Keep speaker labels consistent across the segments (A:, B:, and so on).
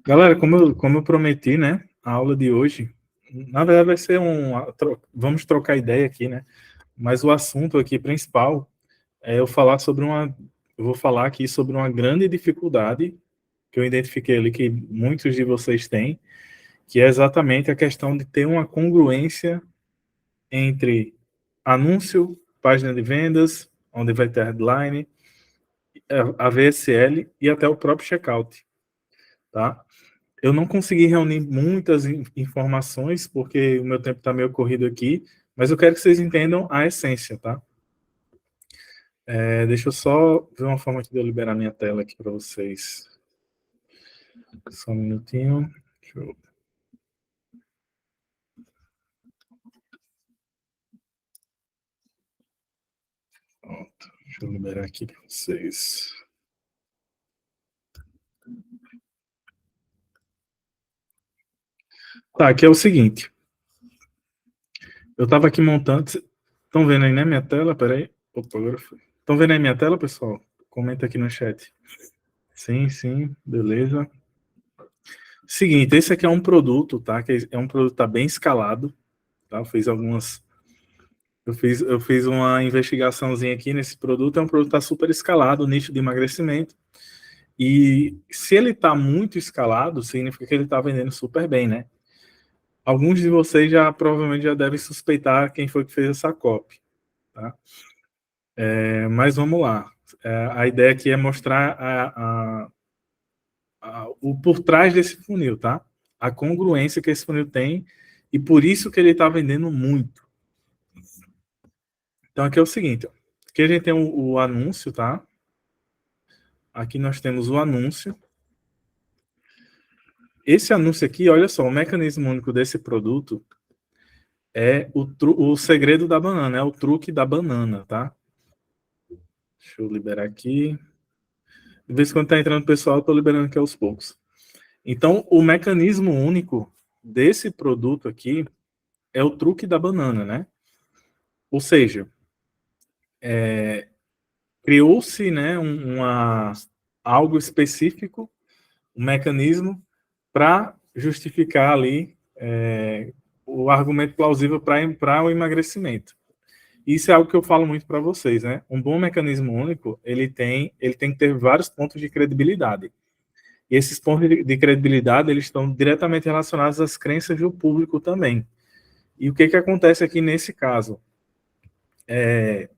A: Galera, como eu prometi, né, a aula de hoje, na verdade vai ser vamos trocar ideia aqui, né, mas o assunto aqui principal é eu vou falar aqui sobre uma grande dificuldade que eu identifiquei ali que muitos de vocês têm, que é exatamente a questão de ter uma congruência entre anúncio, página de vendas, onde vai ter headline, a VSL e até o próprio checkout, tá? Eu não consegui reunir muitas informações, porque o meu tempo está meio corrido aqui, mas eu quero que vocês entendam a essência, tá? Deixa eu só ver uma forma aqui de eu liberar minha tela aqui para vocês. Só um minutinho. Pronto, deixa eu liberar aqui para vocês. Tá, aqui é o seguinte. Eu estava aqui montando. Estão vendo aí, né, minha tela? Peraí. Opa, agora foi. Estão vendo aí minha tela, pessoal? Comenta aqui no chat. Sim, sim, beleza. Seguinte, esse aqui é um produto, tá? Que é um produto que tá bem escalado, tá? Eu fiz uma investigaçãozinha aqui nesse produto. É um produto que tá super escalado, nicho de emagrecimento. E se ele tá muito escalado, significa que ele tá vendendo super bem, né? Alguns de vocês provavelmente já devem suspeitar quem foi que fez essa copy, tá? Mas vamos lá. A ideia aqui é mostrar o por trás desse funil, tá? A congruência que esse funil tem e por isso que ele está vendendo muito. Então aqui é o seguinte, ó. Aqui a gente tem o anúncio, tá? Aqui nós temos o anúncio. Esse anúncio aqui, olha só, o mecanismo único desse produto é o segredo da banana, é o truque da banana, tá? Deixa eu liberar aqui. De vez em quando tá entrando o pessoal, eu tô liberando aqui aos poucos. Então, o mecanismo único desse produto aqui é o truque da banana, né? Ou seja, criou-se, né, algo específico, um mecanismo para justificar ali o argumento plausível para o emagrecimento. Isso é algo que eu falo muito para vocês, né? Um bom mecanismo único, ele tem que ter vários pontos de credibilidade. E esses pontos de credibilidade, eles estão diretamente relacionados às crenças do público também. E o que acontece aqui nesse caso?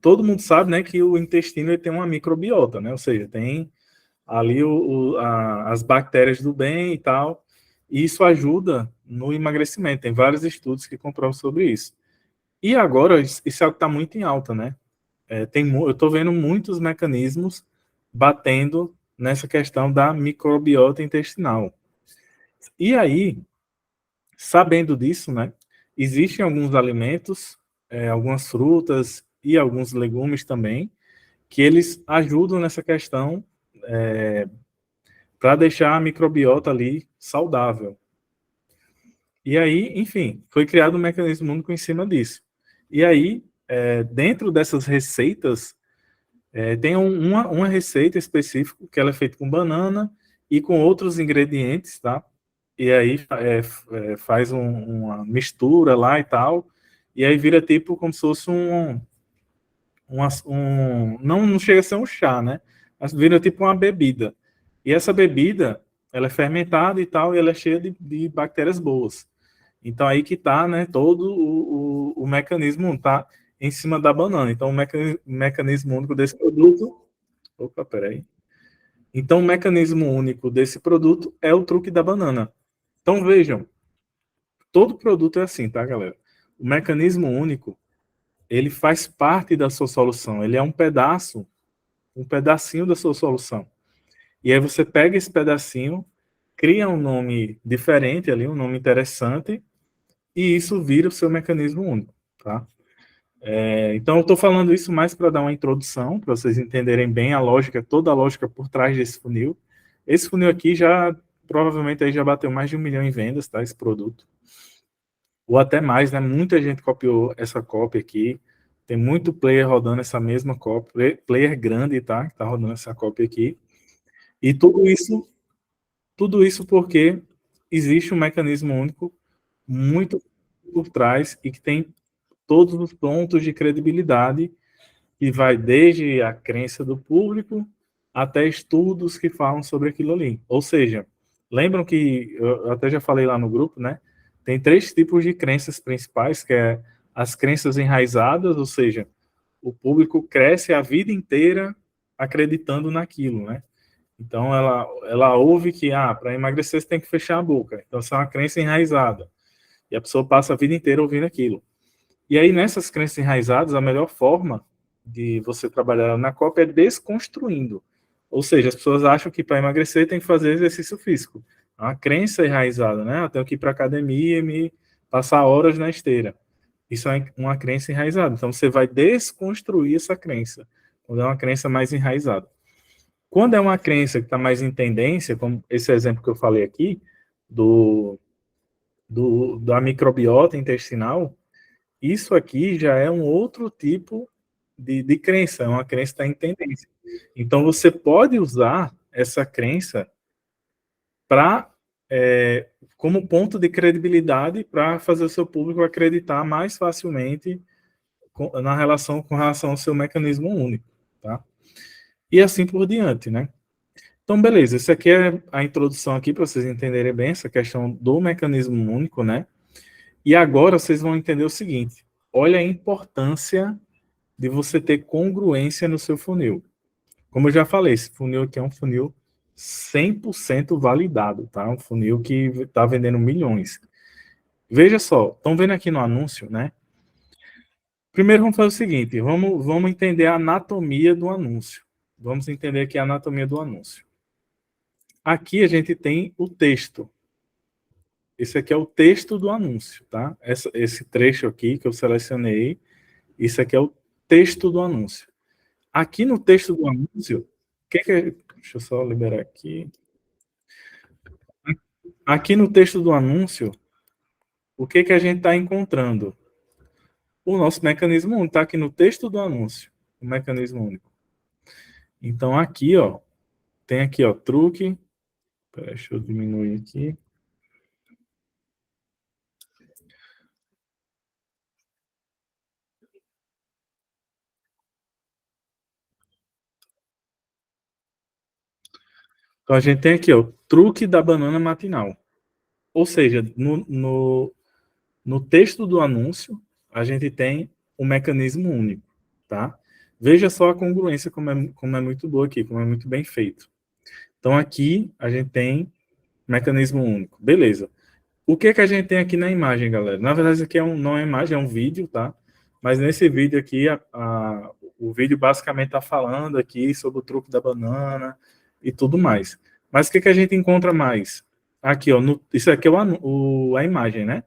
A: Todo mundo sabe, né, que o intestino ele tem uma microbiota, né? Ou seja, tem ali as bactérias do bem e tal. E isso ajuda no emagrecimento. Tem vários estudos que comprovam sobre isso. E agora, isso é algo que está muito em alta, né? Eu estou vendo muitos mecanismos batendo nessa questão da microbiota intestinal. E aí, sabendo disso, né, existem alguns alimentos, algumas frutas e alguns legumes também, que eles ajudam nessa questão para deixar a microbiota ali saudável. E aí, enfim, foi criado um mecanismo único em cima disso. E aí, dentro dessas receitas, tem uma receita específica que ela é feita com banana e com outros ingredientes, tá? E aí faz uma mistura lá e tal, e aí vira tipo como se fosse não chega a ser um chá, né? Mas vira tipo uma bebida. E essa bebida, ela é fermentada e tal, e ela é cheia de bactérias boas. Então aí que tá, né, todo o mecanismo tá em cima da banana. Então o mecanismo único desse produto... Opa, peraí. Então o mecanismo único desse produto é o truque da banana. Então vejam, todo produto é assim, tá, galera? O mecanismo único, ele faz parte da sua solução. Ele é um pedacinho da sua solução. E aí você pega esse pedacinho, cria um nome diferente ali, um nome interessante, e isso vira o seu mecanismo único, tá? Então eu estou falando isso mais para dar uma introdução, para vocês entenderem bem a lógica, toda a lógica por trás desse funil. Esse funil aqui provavelmente aí já bateu mais de 1 milhão em vendas, tá? Esse produto. Ou até mais, né? Muita gente copiou essa cópia aqui. Tem muito player rodando essa mesma cópia, player grande, tá? Que tá rodando essa cópia aqui. E tudo isso Tudo isso porque existe um mecanismo único muito por trás e que tem todos os pontos de credibilidade que vai desde a crença do público até estudos que falam sobre aquilo ali. Ou seja, lembram que eu até já falei lá no grupo, né? Tem 3 tipos de crenças principais, que é as crenças enraizadas, ou seja, o público cresce a vida inteira acreditando naquilo, né? Então ela ouve que para emagrecer você tem que fechar a boca. Então isso é uma crença enraizada. E a pessoa passa a vida inteira ouvindo aquilo. E aí, nessas crenças enraizadas, a melhor forma de você trabalhar na cópia é desconstruindo. Ou seja, as pessoas acham que para emagrecer tem que fazer exercício físico. É uma crença enraizada, né? Eu tenho que ir para a academia e me passar horas na esteira. Isso é uma crença enraizada. Então, você vai desconstruir essa crença, quando é uma crença mais enraizada. Quando é uma crença que está mais em tendência, como esse exemplo que eu falei aqui, da microbiota intestinal, isso aqui já é um outro tipo de crença, é uma crença que está em tendência. Então, você pode usar essa crença para como ponto de credibilidade para fazer o seu público acreditar mais facilmente com relação ao seu mecanismo único, tá? E assim por diante, né? Então, beleza, isso aqui é a introdução aqui para vocês entenderem bem essa questão do mecanismo único, né? E agora vocês vão entender o seguinte: olha a importância de você ter congruência no seu funil. Como eu já falei, esse funil aqui é um funil 100% validado, tá? Um funil que está vendendo milhões. Veja só, estão vendo aqui no anúncio, né? Primeiro vamos fazer o seguinte, vamos entender a anatomia do anúncio. Vamos entender aqui a anatomia do anúncio. Aqui a gente tem o texto. Esse aqui é o texto do anúncio, tá? Esse trecho aqui que eu selecionei, isso aqui é o texto do anúncio. Aqui no texto do anúncio, deixa eu só liberar aqui. Aqui no texto do anúncio, o que a gente está encontrando? O nosso mecanismo único está aqui no texto do anúncio, o mecanismo único. Então aqui, ó, tem aqui, ó, truque. Deixa eu diminuir aqui. Então a gente tem aqui, ó, truque da banana matinal. Ou seja, no texto do anúncio, a gente tem um mecanismo único, tá? Veja só a congruência como é muito boa aqui, como é muito bem feito. Então aqui a gente tem mecanismo único. Beleza. O que a gente tem aqui na imagem, galera? Na verdade, isso aqui não é imagem, é um vídeo, tá? Mas nesse vídeo aqui, o vídeo basicamente está falando aqui sobre o truque da banana e tudo mais. Mas o que a gente encontra mais? Aqui, ó, isso aqui é a imagem, né?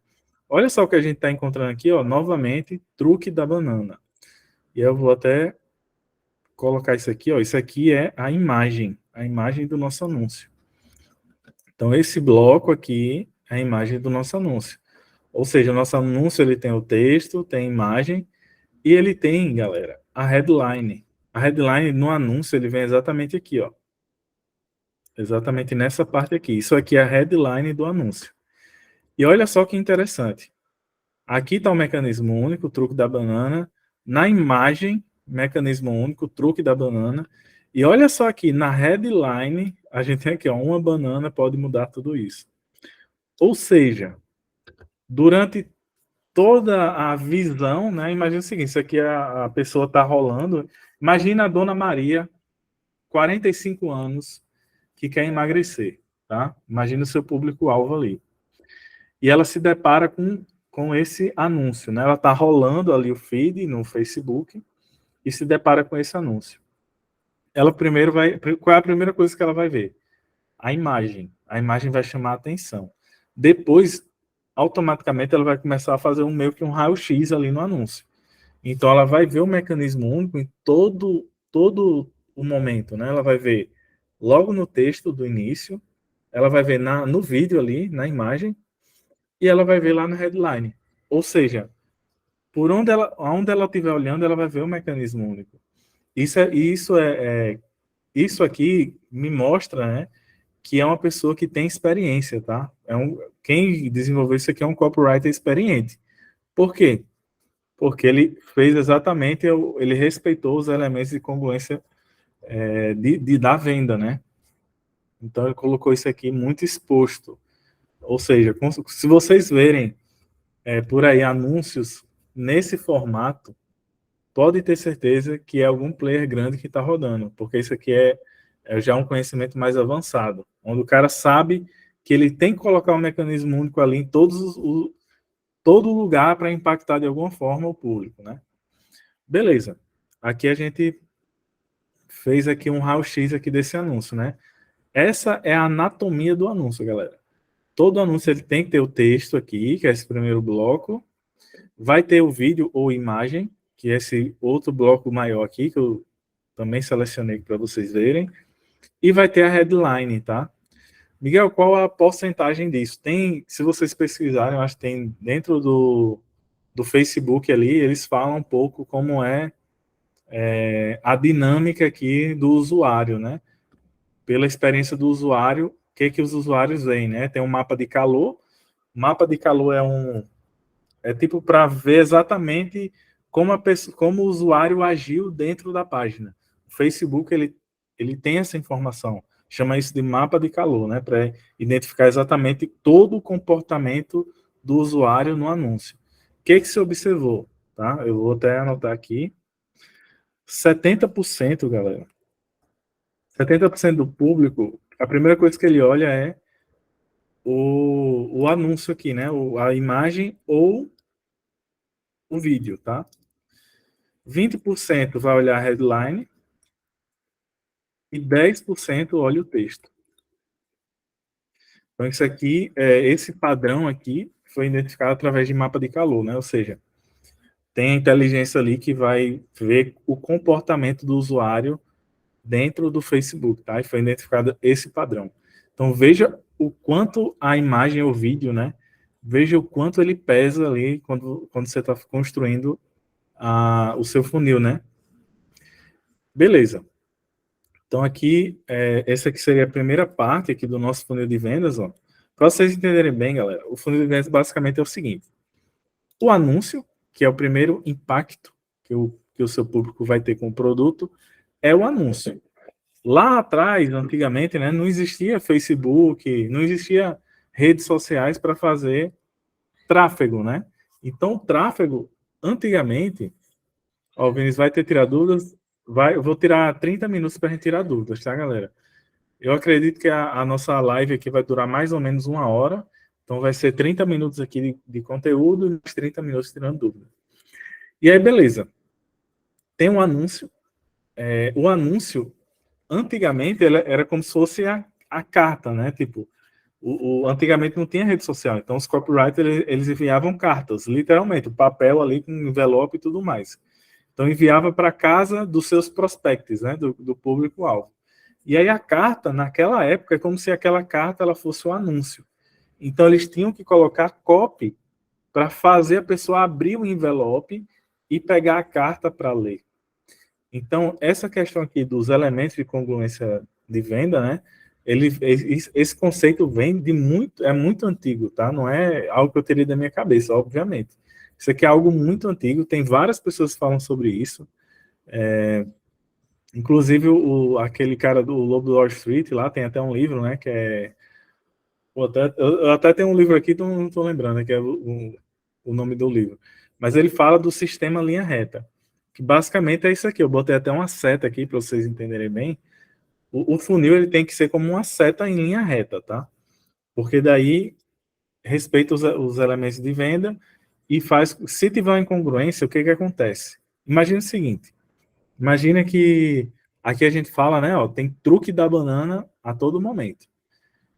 A: Olha só o que a gente está encontrando aqui, ó, novamente, truque da banana. E eu vou até colocar isso aqui, ó. Isso aqui é a imagem do nosso anúncio. Então, esse bloco aqui é a imagem do nosso anúncio. Ou seja, o nosso anúncio ele tem o texto, tem a imagem, e ele tem, galera, a headline. A headline no anúncio, ele vem exatamente aqui, ó. Exatamente nessa parte aqui. Isso aqui é a headline do anúncio. E olha só que interessante. Aqui está o mecanismo único, o truque da banana. Na imagem, mecanismo único, o truque da banana. E olha só aqui, na headline, a gente tem aqui, ó, uma banana pode mudar tudo isso. Ou seja, durante toda a visão, né? Imagina o seguinte, isso aqui a pessoa está rolando. Imagina a Dona Maria, 45 anos, que quer emagrecer, tá? Imagina o seu público-alvo ali. E ela se depara com esse anúncio, né? Ela está rolando ali o feed no Facebook e se depara com esse anúncio. Ela primeiro qual é a primeira coisa que ela vai ver? A imagem. A imagem vai chamar a atenção. Depois, automaticamente, ela vai começar a fazer meio que um raio-x ali no anúncio. Então, ela vai ver o mecanismo único em todo o momento, né? Ela vai ver logo no texto do início, ela vai ver no vídeo ali, na imagem, e ela vai ver lá na headline. Ou seja, onde ela estiver olhando, ela vai ver o mecanismo único. Isso aqui me mostra, né, que é uma pessoa que tem experiência, tá? Quem desenvolveu isso aqui é um copywriter experiente. Por quê? Porque ele fez exatamente, ele respeitou os elementos de congruência da venda, né? Então ele colocou isso aqui muito exposto. Ou seja, se vocês verem por aí anúncios nesse formato, pode ter certeza que é algum player grande que está rodando, porque isso aqui é já um conhecimento mais avançado, onde o cara sabe que ele tem que colocar um mecanismo único ali em todo lugar para impactar de alguma forma o público, né? Beleza. Aqui a gente fez aqui um raio-x aqui desse anúncio, né? Essa é a anatomia do anúncio, galera. Todo anúncio ele tem que ter o texto aqui, que é esse primeiro bloco. Vai ter o vídeo ou imagem, que é esse outro bloco maior aqui, que eu também selecionei para vocês verem. E vai ter a headline, tá? Miguel, qual a porcentagem disso? Tem, se vocês pesquisarem, eu acho que tem dentro do Facebook ali, eles falam um pouco como é a dinâmica aqui do usuário, né? Pela experiência do usuário, o que os usuários veem, né? Tem um mapa de calor. O mapa de calor é tipo para ver exatamente como o usuário agiu dentro da página. O Facebook ele tem essa informação, chama isso de mapa de calor, né? Para identificar exatamente todo o comportamento do usuário no anúncio. O que se observou? Tá? Eu vou até anotar aqui. 70%, galera. 70% do público, a primeira coisa que ele olha é o anúncio aqui, né? A imagem ou o vídeo, tá? 20% vai olhar a headline e 10% olha o texto. Então, isso aqui, esse padrão aqui foi identificado através de mapa de calor, né? Ou seja, tem a inteligência ali que vai ver o comportamento do usuário dentro do Facebook, tá? E foi identificado esse padrão. Então, veja o quanto a imagem ou vídeo, né? Veja o quanto ele pesa ali quando você está construindo o seu funil, né? Beleza. Então, aqui, essa aqui seria a primeira parte aqui do nosso funil de vendas, ó. Para vocês entenderem bem, galera, o funil de vendas basicamente é o seguinte. O anúncio, que é o primeiro impacto que o seu público vai ter com o produto, é o anúncio. Lá atrás, antigamente, né, não existia Facebook, não existia redes sociais para fazer tráfego, né? Então, o tráfego, antigamente, ó, o Vinícius vai ter tirar dúvidas, eu vou tirar 30 minutos para a gente tirar dúvidas, tá, galera? Eu acredito que a nossa live aqui vai durar mais ou menos 1 hora, então vai ser 30 minutos aqui de conteúdo e mais 30 minutos tirando dúvidas. E aí, beleza. Tem um anúncio. O anúncio, antigamente, era como se fosse a carta, né? Tipo, antigamente não tinha rede social, então os copywriters eles enviavam cartas, literalmente, o papel ali com envelope e tudo mais. Então enviava para casa dos seus prospects, né? Do público-alvo. E aí a carta, naquela época, é como se aquela carta ela fosse um anúncio. Então eles tinham que colocar copy para fazer a pessoa abrir o envelope e pegar a carta para ler. Então, essa questão aqui dos elementos de congruência de venda, né? Esse conceito vem é muito antigo, tá? Não é algo que eu teria da minha cabeça, obviamente. Isso aqui é algo muito antigo, tem várias pessoas que falam sobre isso. Inclusive, aquele cara do Lobo do Wall Street lá, tem até um livro, né? Que é... eu até tenho um livro aqui, não estou lembrando, né, que é o nome do livro. Mas ele fala do sistema linha reta, que basicamente é isso aqui. Eu botei até uma seta aqui para vocês entenderem bem. O funil ele tem que ser como uma seta em linha reta, tá? Porque daí respeita os elementos de venda e faz... Se tiver uma incongruência, o que acontece? Imagina o seguinte. Imagina que aqui a gente fala, né? Ó, tem truque da banana a todo momento.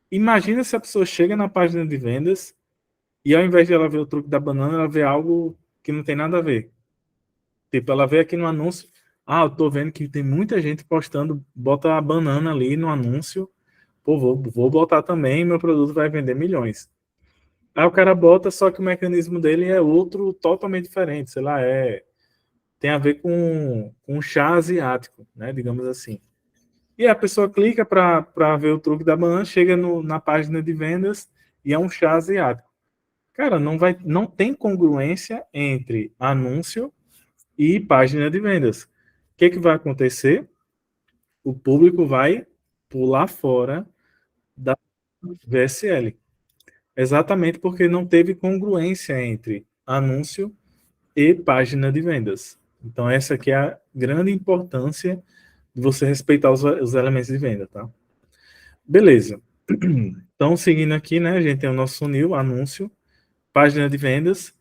A: Imagina se a pessoa chega na página de vendas e ao invés de ela ver o truque da banana, ela vê algo que não tem nada a ver. Tipo, ela vê aqui no anúncio, eu tô vendo que tem muita gente postando, bota a banana ali no anúncio, pô, vou botar também, meu produto vai vender milhões. Aí o cara bota, só que o mecanismo dele é outro totalmente diferente, sei lá, tem a ver com chá asiático, né, digamos assim. E a pessoa clica para ver o truque da banana, chega na página de vendas e é um chá asiático. Cara, não tem congruência entre anúncio e página de vendas. O que vai acontecer? O público vai pular fora da VSL. Exatamente porque não teve congruência entre anúncio e página de vendas. Então, essa aqui é a grande importância de você respeitar os elementos de venda, tá? Beleza. Então, seguindo aqui, né, a gente tem o nosso funil, anúncio, página de vendas,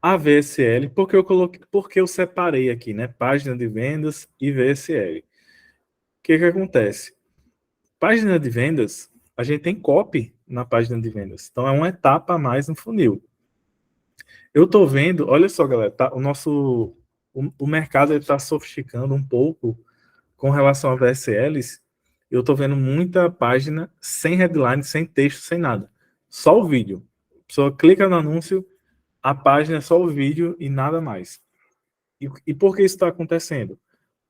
A: a VSL, porque eu separei aqui, né, página de vendas e VSL. O que acontece? Página de vendas, a gente tem copy na página de vendas. Então, é uma etapa a mais no funil. Eu estou vendo, olha só, galera, tá, o mercado está sofisticando um pouco com relação a VSLs. Eu estou vendo muita página sem headline, sem texto, sem nada. Só o vídeo. A pessoa clica no anúncio, a página é só o vídeo e nada mais. E por que isso está acontecendo?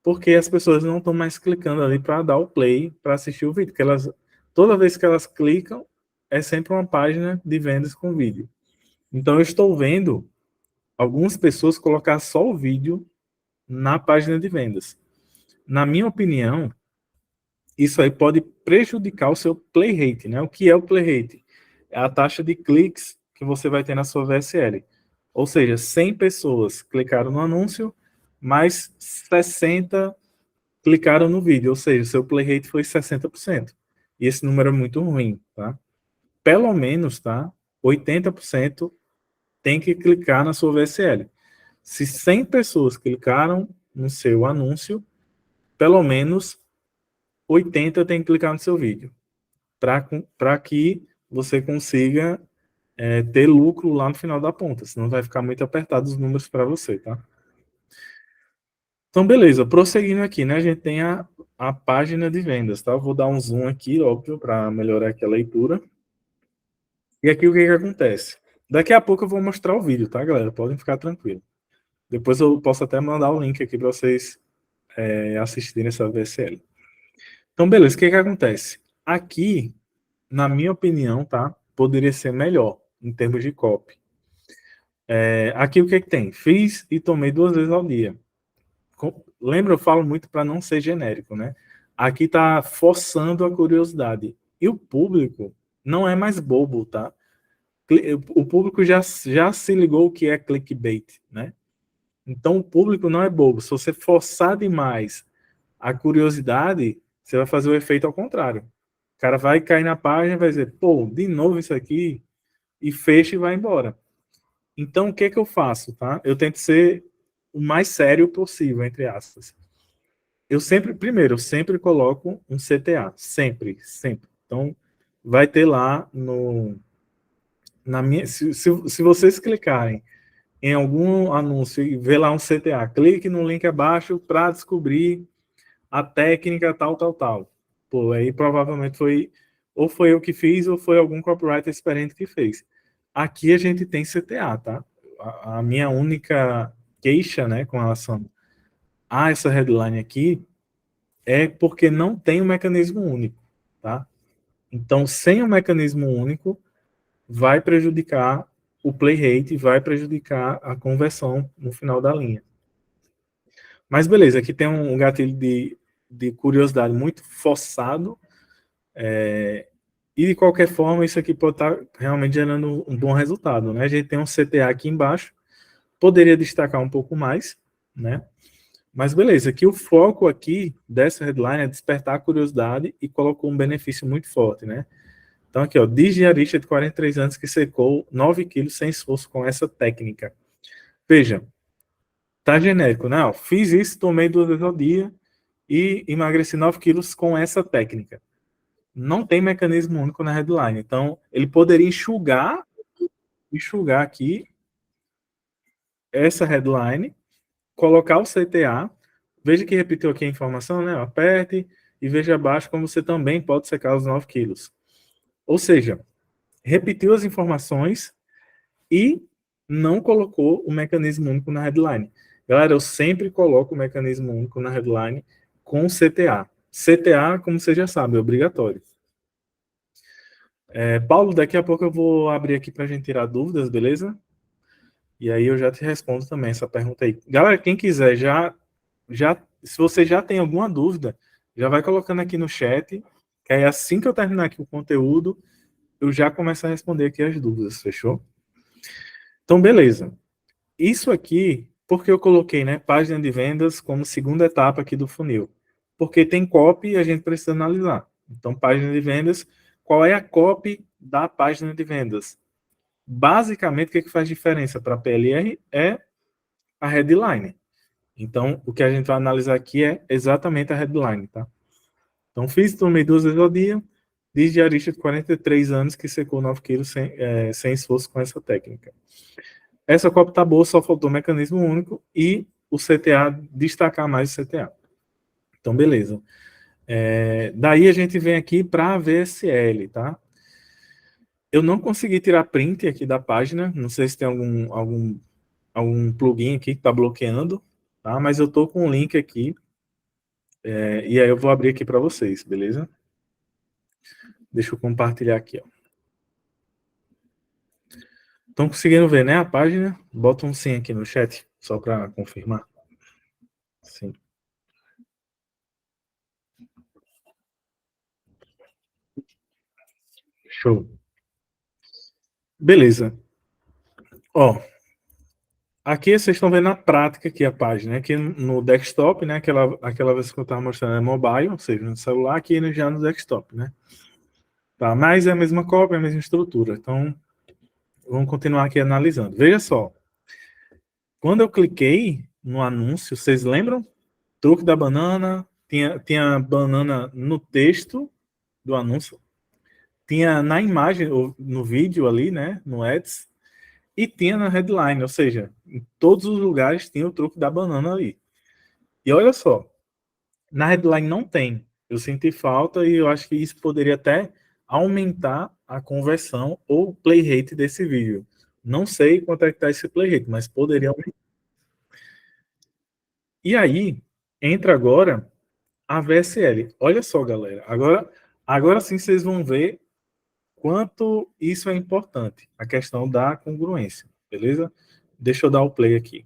A: Porque as pessoas não estão mais clicando ali para dar o play, para assistir o vídeo. Porque toda vez que elas clicam, é sempre uma página de vendas com vídeo. Então, eu estou vendo algumas pessoas colocar só o vídeo na página de vendas. Na minha opinião, isso aí pode prejudicar o seu play rate, né? O que é o play rate? É a taxa de cliques que você vai ter na sua VSL. Ou seja, 100 pessoas clicaram no anúncio, mais 60 clicaram no vídeo, ou seja, seu play rate foi 60%. E esse número é muito ruim, tá? Pelo menos, tá? 80% tem que clicar na sua VSL. Se 100 pessoas clicaram no seu anúncio, pelo menos 80 tem que clicar no seu vídeo, para que você consiga ter lucro lá no final da ponta, senão vai ficar muito apertado os números para você, tá? Então, beleza, prosseguindo aqui, né, a gente tem a página de vendas, tá? Eu vou dar um zoom aqui, óbvio, para melhorar aqui a leitura. E aqui o que acontece? Daqui a pouco eu vou mostrar o vídeo, tá, galera? Podem ficar tranquilos. Depois eu posso até mandar o link aqui para vocês assistirem essa VSL. Então, beleza, o que acontece? Aqui, na minha opinião, tá? Poderia ser melhor em termos de copy. Aqui o que tem? Fiz e tomei 2 vezes ao dia. Lembra, eu falo muito para não ser genérico, né? Aqui tá forçando a curiosidade. E o público não é mais bobo, tá? O público já se ligou o que é clickbait, né? Então o público não é bobo. Se você forçar demais a curiosidade, você vai fazer o efeito ao contrário. O cara vai cair na página e vai dizer, pô, de novo isso aqui, e fecha e vai embora. Então, o que eu faço, tá? Eu tento ser o mais sério possível, entre aspas. Eu sempre coloco um CTA, sempre. Então, vai ter lá se vocês clicarem em algum anúncio e ver lá um CTA, clique no link abaixo para descobrir a técnica tal. Pô, aí provavelmente ou foi eu que fiz ou foi algum copywriter experiente que fez. Aqui a gente tem CTA, tá? A minha única queixa, né, com relação a essa headline aqui é porque não tem um mecanismo único, tá? Então, sem um mecanismo único, vai prejudicar o play rate, vai prejudicar a conversão no final da linha. Mas beleza, aqui tem um gatilho de curiosidade muito forçado, e de qualquer forma, isso aqui pode estar realmente gerando um bom resultado, né? A gente tem um CTA aqui embaixo, poderia destacar um pouco mais, né? Mas beleza, aqui o foco aqui dessa headline é despertar a curiosidade e colocou um benefício muito forte, né? Então aqui, ó, diarista de 43 anos que secou 9 quilos sem esforço com essa técnica. Veja, tá genérico, né? Ó, fiz isso, tomei 2 vezes ao dia e emagreci 9 quilos com essa técnica. Não tem mecanismo único na headline. Então, ele poderia enxugar aqui essa headline, colocar o CTA, veja que repetiu aqui a informação, né? Aperte e veja abaixo como você também pode secar os 9 quilos. Ou seja, repetiu as informações e não colocou o mecanismo único na headline. Galera, eu sempre coloco o mecanismo único na headline com CTA. CTA, como você já sabe, é obrigatório. Paulo, daqui a pouco eu vou abrir aqui para a gente tirar dúvidas, beleza? E aí eu já te respondo também essa pergunta aí. Galera, quem quiser, se você já tem alguma dúvida, já vai colocando aqui no chat, que aí assim que eu terminar aqui o conteúdo, eu já começo a responder aqui as dúvidas, fechou? Então, beleza. Isso aqui, porque eu coloquei, né, página de vendas como segunda etapa aqui do funil. Porque tem copy e a gente precisa analisar. Então, página de vendas, qual é a copy da página de vendas? Basicamente, o que faz diferença para a PLR é a headline. Então, o que a gente vai analisar aqui é exatamente a headline, tá? Então, fiz, tomei 2 vezes ao dia, diz diarista de 43 anos que secou 9 quilos sem esforço com essa técnica. Essa copy tá boa, só faltou o mecanismo único e o CTA, destacar mais o CTA. Então, beleza. Daí a gente vem aqui para a VSL, tá? Eu não consegui tirar print aqui da página, não sei se tem algum plugin aqui que está bloqueando, tá? Mas eu tô com um link aqui, e aí eu vou abrir aqui para vocês, beleza? Deixa eu compartilhar aqui, ó. Estão conseguindo ver, né, a página? Bota um sim aqui no chat, só para confirmar. Sim. Show. Beleza. Ó, aqui vocês estão vendo na prática aqui a página. Aqui no desktop, né, aquela vez que eu estava mostrando é mobile, ou seja, no celular, aqui já no desktop, né? Tá, mas é a mesma cópia, é a mesma estrutura. Então, vamos continuar aqui analisando. Veja só. Quando eu cliquei no anúncio, vocês lembram? Truque da banana, tinha banana no texto do anúncio, tinha na imagem, ou no vídeo ali, né, no Ads, e tinha na headline, ou seja, em todos os lugares tinha o truque da banana ali. E olha só, na headline não tem. Eu senti falta e eu acho que isso poderia até aumentar a conversão ou play rate desse vídeo. Não sei quanto é que está esse play rate, mas poderia aumentar. E aí, entra agora a VSL. Olha só, galera. Agora sim vocês vão ver quanto isso é importante, a questão da congruência, beleza? Deixa eu dar o play aqui.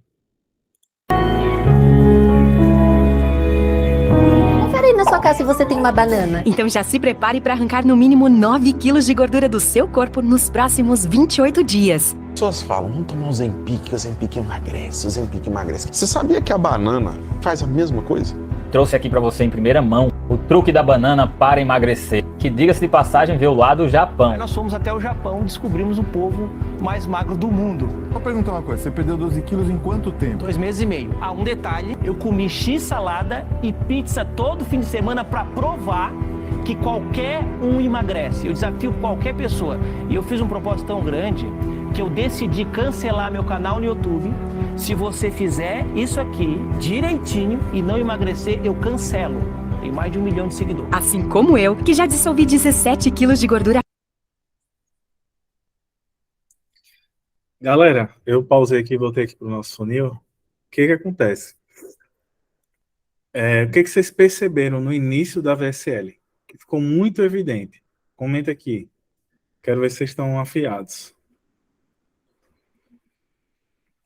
B: Confere aí na sua casa se você tem uma banana.
C: Então já se prepare para arrancar no mínimo 9 quilos de gordura do seu corpo nos próximos 28 dias.
D: As pessoas falam, vamos tomar o Ozempic emagrece, Ozempic emagrece. Você sabia que a banana faz a mesma coisa?
E: Trouxe aqui para você em primeira mão o truque da banana para emagrecer, que, diga-se de passagem, veio lá do Japão.
F: Aí nós fomos até o Japão e descobrimos o povo mais magro do mundo.
G: Vou perguntar uma coisa, você perdeu 12 quilos em quanto tempo?
F: 2 meses e meio. Um detalhe, eu comi X salada e pizza todo fim de semana para provar que qualquer um emagrece. Eu desafio qualquer pessoa. E eu fiz um propósito tão grande que eu decidi cancelar meu canal no YouTube. Se você fizer isso aqui direitinho e não emagrecer, eu cancelo. Tem mais de 1 milhão de seguidores.
C: Assim como eu, que já dissolvi 17 quilos de gordura.
A: Galera, eu pausei aqui e voltei aqui para o nosso funil. O que acontece? O que vocês perceberam no início da VSL? Que ficou muito evidente. Comenta aqui. Quero ver se vocês estão afiados.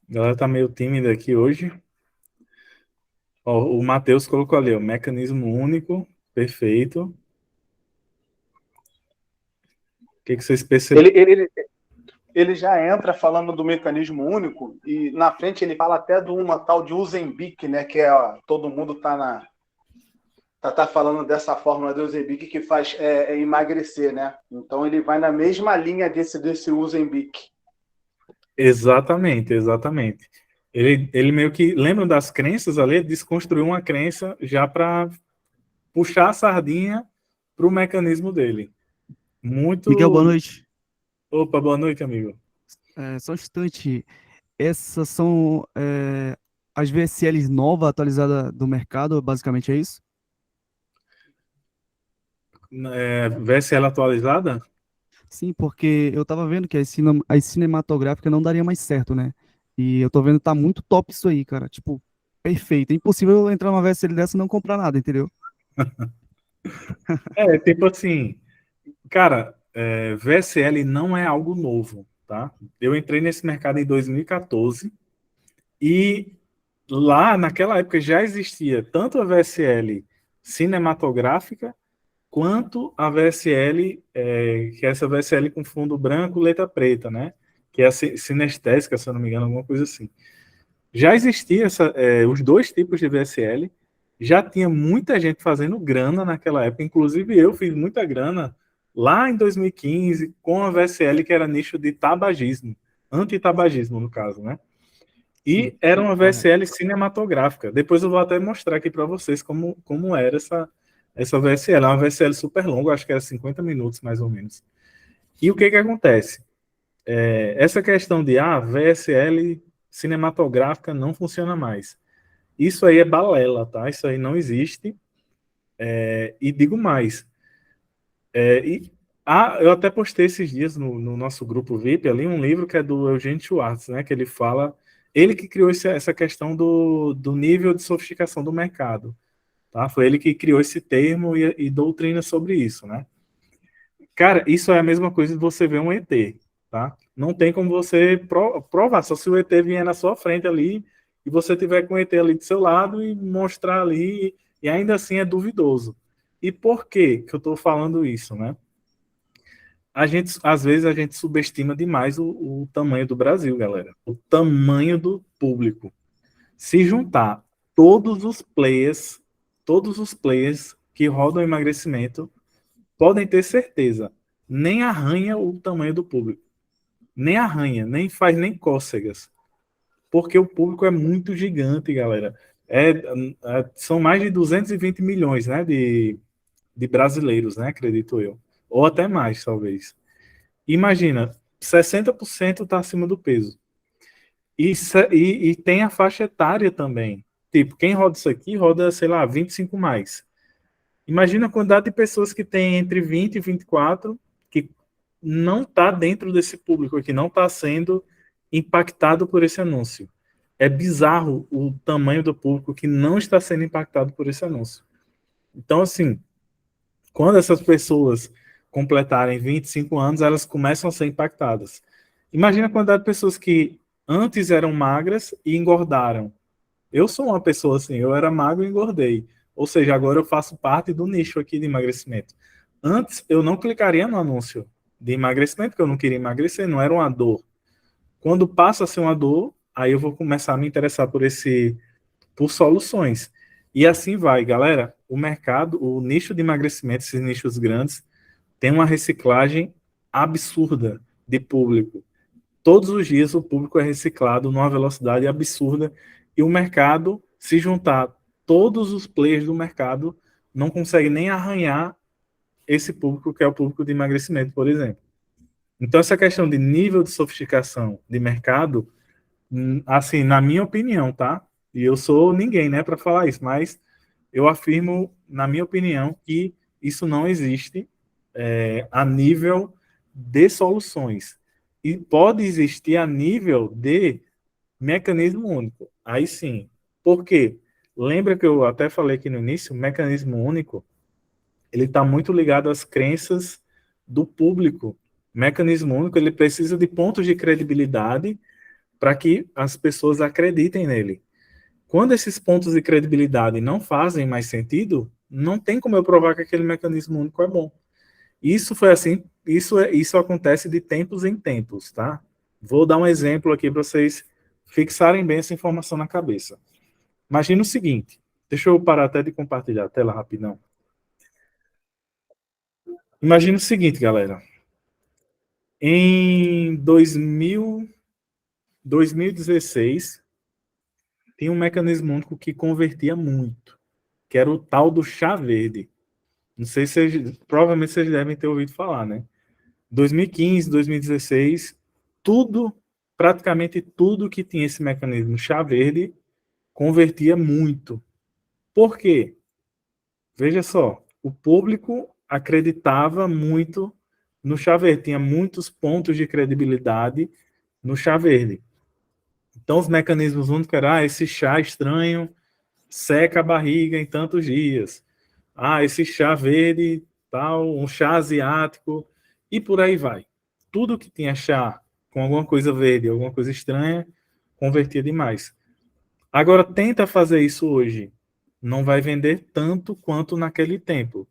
A: A galera tá meio tímida aqui hoje. Ó, o Matheus colocou ali, o mecanismo único, perfeito. O que vocês perceberam?
H: Ele já entra falando do mecanismo único e na frente ele fala até de uma tal de Ozempic, né? Que todo mundo tá falando dessa fórmula do Ozempic que faz emagrecer, né? Então ele vai na mesma linha desse Ozempic.
A: Exatamente. Ele meio que, lembra das crenças ali, desconstruiu uma crença já para puxar a sardinha para o mecanismo dele. Muito...
I: Miguel, boa noite.
A: Opa, boa noite, amigo.
I: Só um instante. Essas são as VSLs novas, atualizadas do mercado, basicamente é isso?
A: VSL atualizada?
I: Sim, porque eu tava vendo que a cinematográfica não daria mais certo, né? E eu tô vendo que tá muito top isso aí, cara. Tipo, perfeito. É impossível eu entrar numa VSL dessa e não comprar nada, entendeu?
A: Tipo assim, cara, VSL não é algo novo, tá? Eu entrei nesse mercado em 2014 e lá, naquela época, já existia tanto a VSL cinematográfica quanto a VSL, que é essa VSL com fundo branco, letra preta, né? Que é a sinestésica, se eu não me engano, alguma coisa assim. Já existia os dois tipos de VSL, já tinha muita gente fazendo grana naquela época, inclusive eu fiz muita grana lá em 2015 com a VSL, que era nicho de tabagismo, antitabagismo no caso, né? E era uma VSL cinematográfica. Depois eu vou até mostrar aqui para vocês como era essa VSL. É uma VSL super longa, acho que era 50 minutos mais ou menos. E o que acontece? Essa questão de VSL cinematográfica não funciona mais. Isso aí é balela, tá? Isso aí não existe. E digo mais. Eu até postei esses dias no nosso grupo VIP ali um livro que é do Eugênio Schwartz, né? Que ele fala. Ele que criou essa questão do nível de sofisticação do mercado. Tá? Foi ele que criou esse termo e doutrina sobre isso, né? Cara, isso é a mesma coisa de você ver um ET, tá? Não tem como você provar, só se o ET vier na sua frente ali e você tiver com o ET ali do seu lado e mostrar ali, e ainda assim é duvidoso. E por que eu estou falando isso, né? Às vezes a gente subestima demais o tamanho do Brasil, galera. O tamanho do público. Se juntar todos os players que rodam emagrecimento, podem ter certeza, nem arranha o tamanho do público. Nem arranha, nem faz nem cócegas. Porque o público é muito gigante, galera. São mais de 220 milhões, né, de brasileiros, né, acredito eu. Ou até mais, talvez. Imagina, 60% está acima do peso. E tem a faixa etária também. Tipo, quem roda isso aqui roda, sei lá, 25 mais. Imagina a quantidade de pessoas que tem entre 20 e 24 que não está dentro desse público aqui, não está sendo impactado por esse anúncio. É bizarro o tamanho do público que não está sendo impactado por esse anúncio. Então, assim, quando essas pessoas completarem 25 anos, elas começam a ser impactadas. Imagina a quantidade de pessoas que antes eram magras e engordaram. Eu sou uma pessoa assim, eu era magro e engordei. Ou seja, agora eu faço parte do nicho aqui de emagrecimento. Antes, eu não clicaria no anúncio de emagrecimento, porque eu não queria emagrecer, não era uma dor. Quando passa a ser uma dor, aí eu vou começar a me interessar por soluções. E assim vai, galera. O mercado, o nicho de emagrecimento, esses nichos grandes, tem uma reciclagem absurda de público. Todos os dias o público é reciclado numa velocidade absurda e o mercado, se juntar todos os players do mercado, não consegue nem arranhar esse público que é o público de emagrecimento, por exemplo. Então, essa questão de nível de sofisticação de mercado, assim, na minha opinião, tá? E eu sou ninguém, né, para falar isso, mas eu afirmo, na minha opinião, que isso não existe a nível de soluções. E pode existir a nível de mecanismo único. Aí sim. Por quê? Lembra que eu até falei aqui no início, o mecanismo único, ele está muito ligado às crenças do público. O mecanismo único, ele precisa de pontos de credibilidade para que as pessoas acreditem nele. Quando esses pontos de credibilidade não fazem mais sentido, não tem como eu provar que aquele mecanismo único é bom. Isso foi assim, isso acontece de tempos em tempos, tá? Vou dar um exemplo aqui para vocês fixarem bem essa informação na cabeça. Imagina o seguinte, deixa eu parar até de compartilhar a tela rapidão. Imagina o seguinte, galera. Em 2016, tinha um mecanismo único que convertia muito, que era o tal do chá verde. Não sei se vocês, provavelmente vocês devem ter ouvido falar, né? 2015, 2016, praticamente tudo que tinha esse mecanismo chá verde convertia muito. Por quê? Veja só, o público acreditava muito no chá verde, tinha muitos pontos de credibilidade no chá verde. Então, os mecanismos únicos eram, esse chá estranho seca a barriga em tantos dias. esse chá verde, tal, um chá asiático, e por aí vai. Tudo que tinha chá com alguma coisa verde, alguma coisa estranha, convertia demais. Agora, tenta fazer isso hoje. Não vai vender tanto quanto naquele tempo.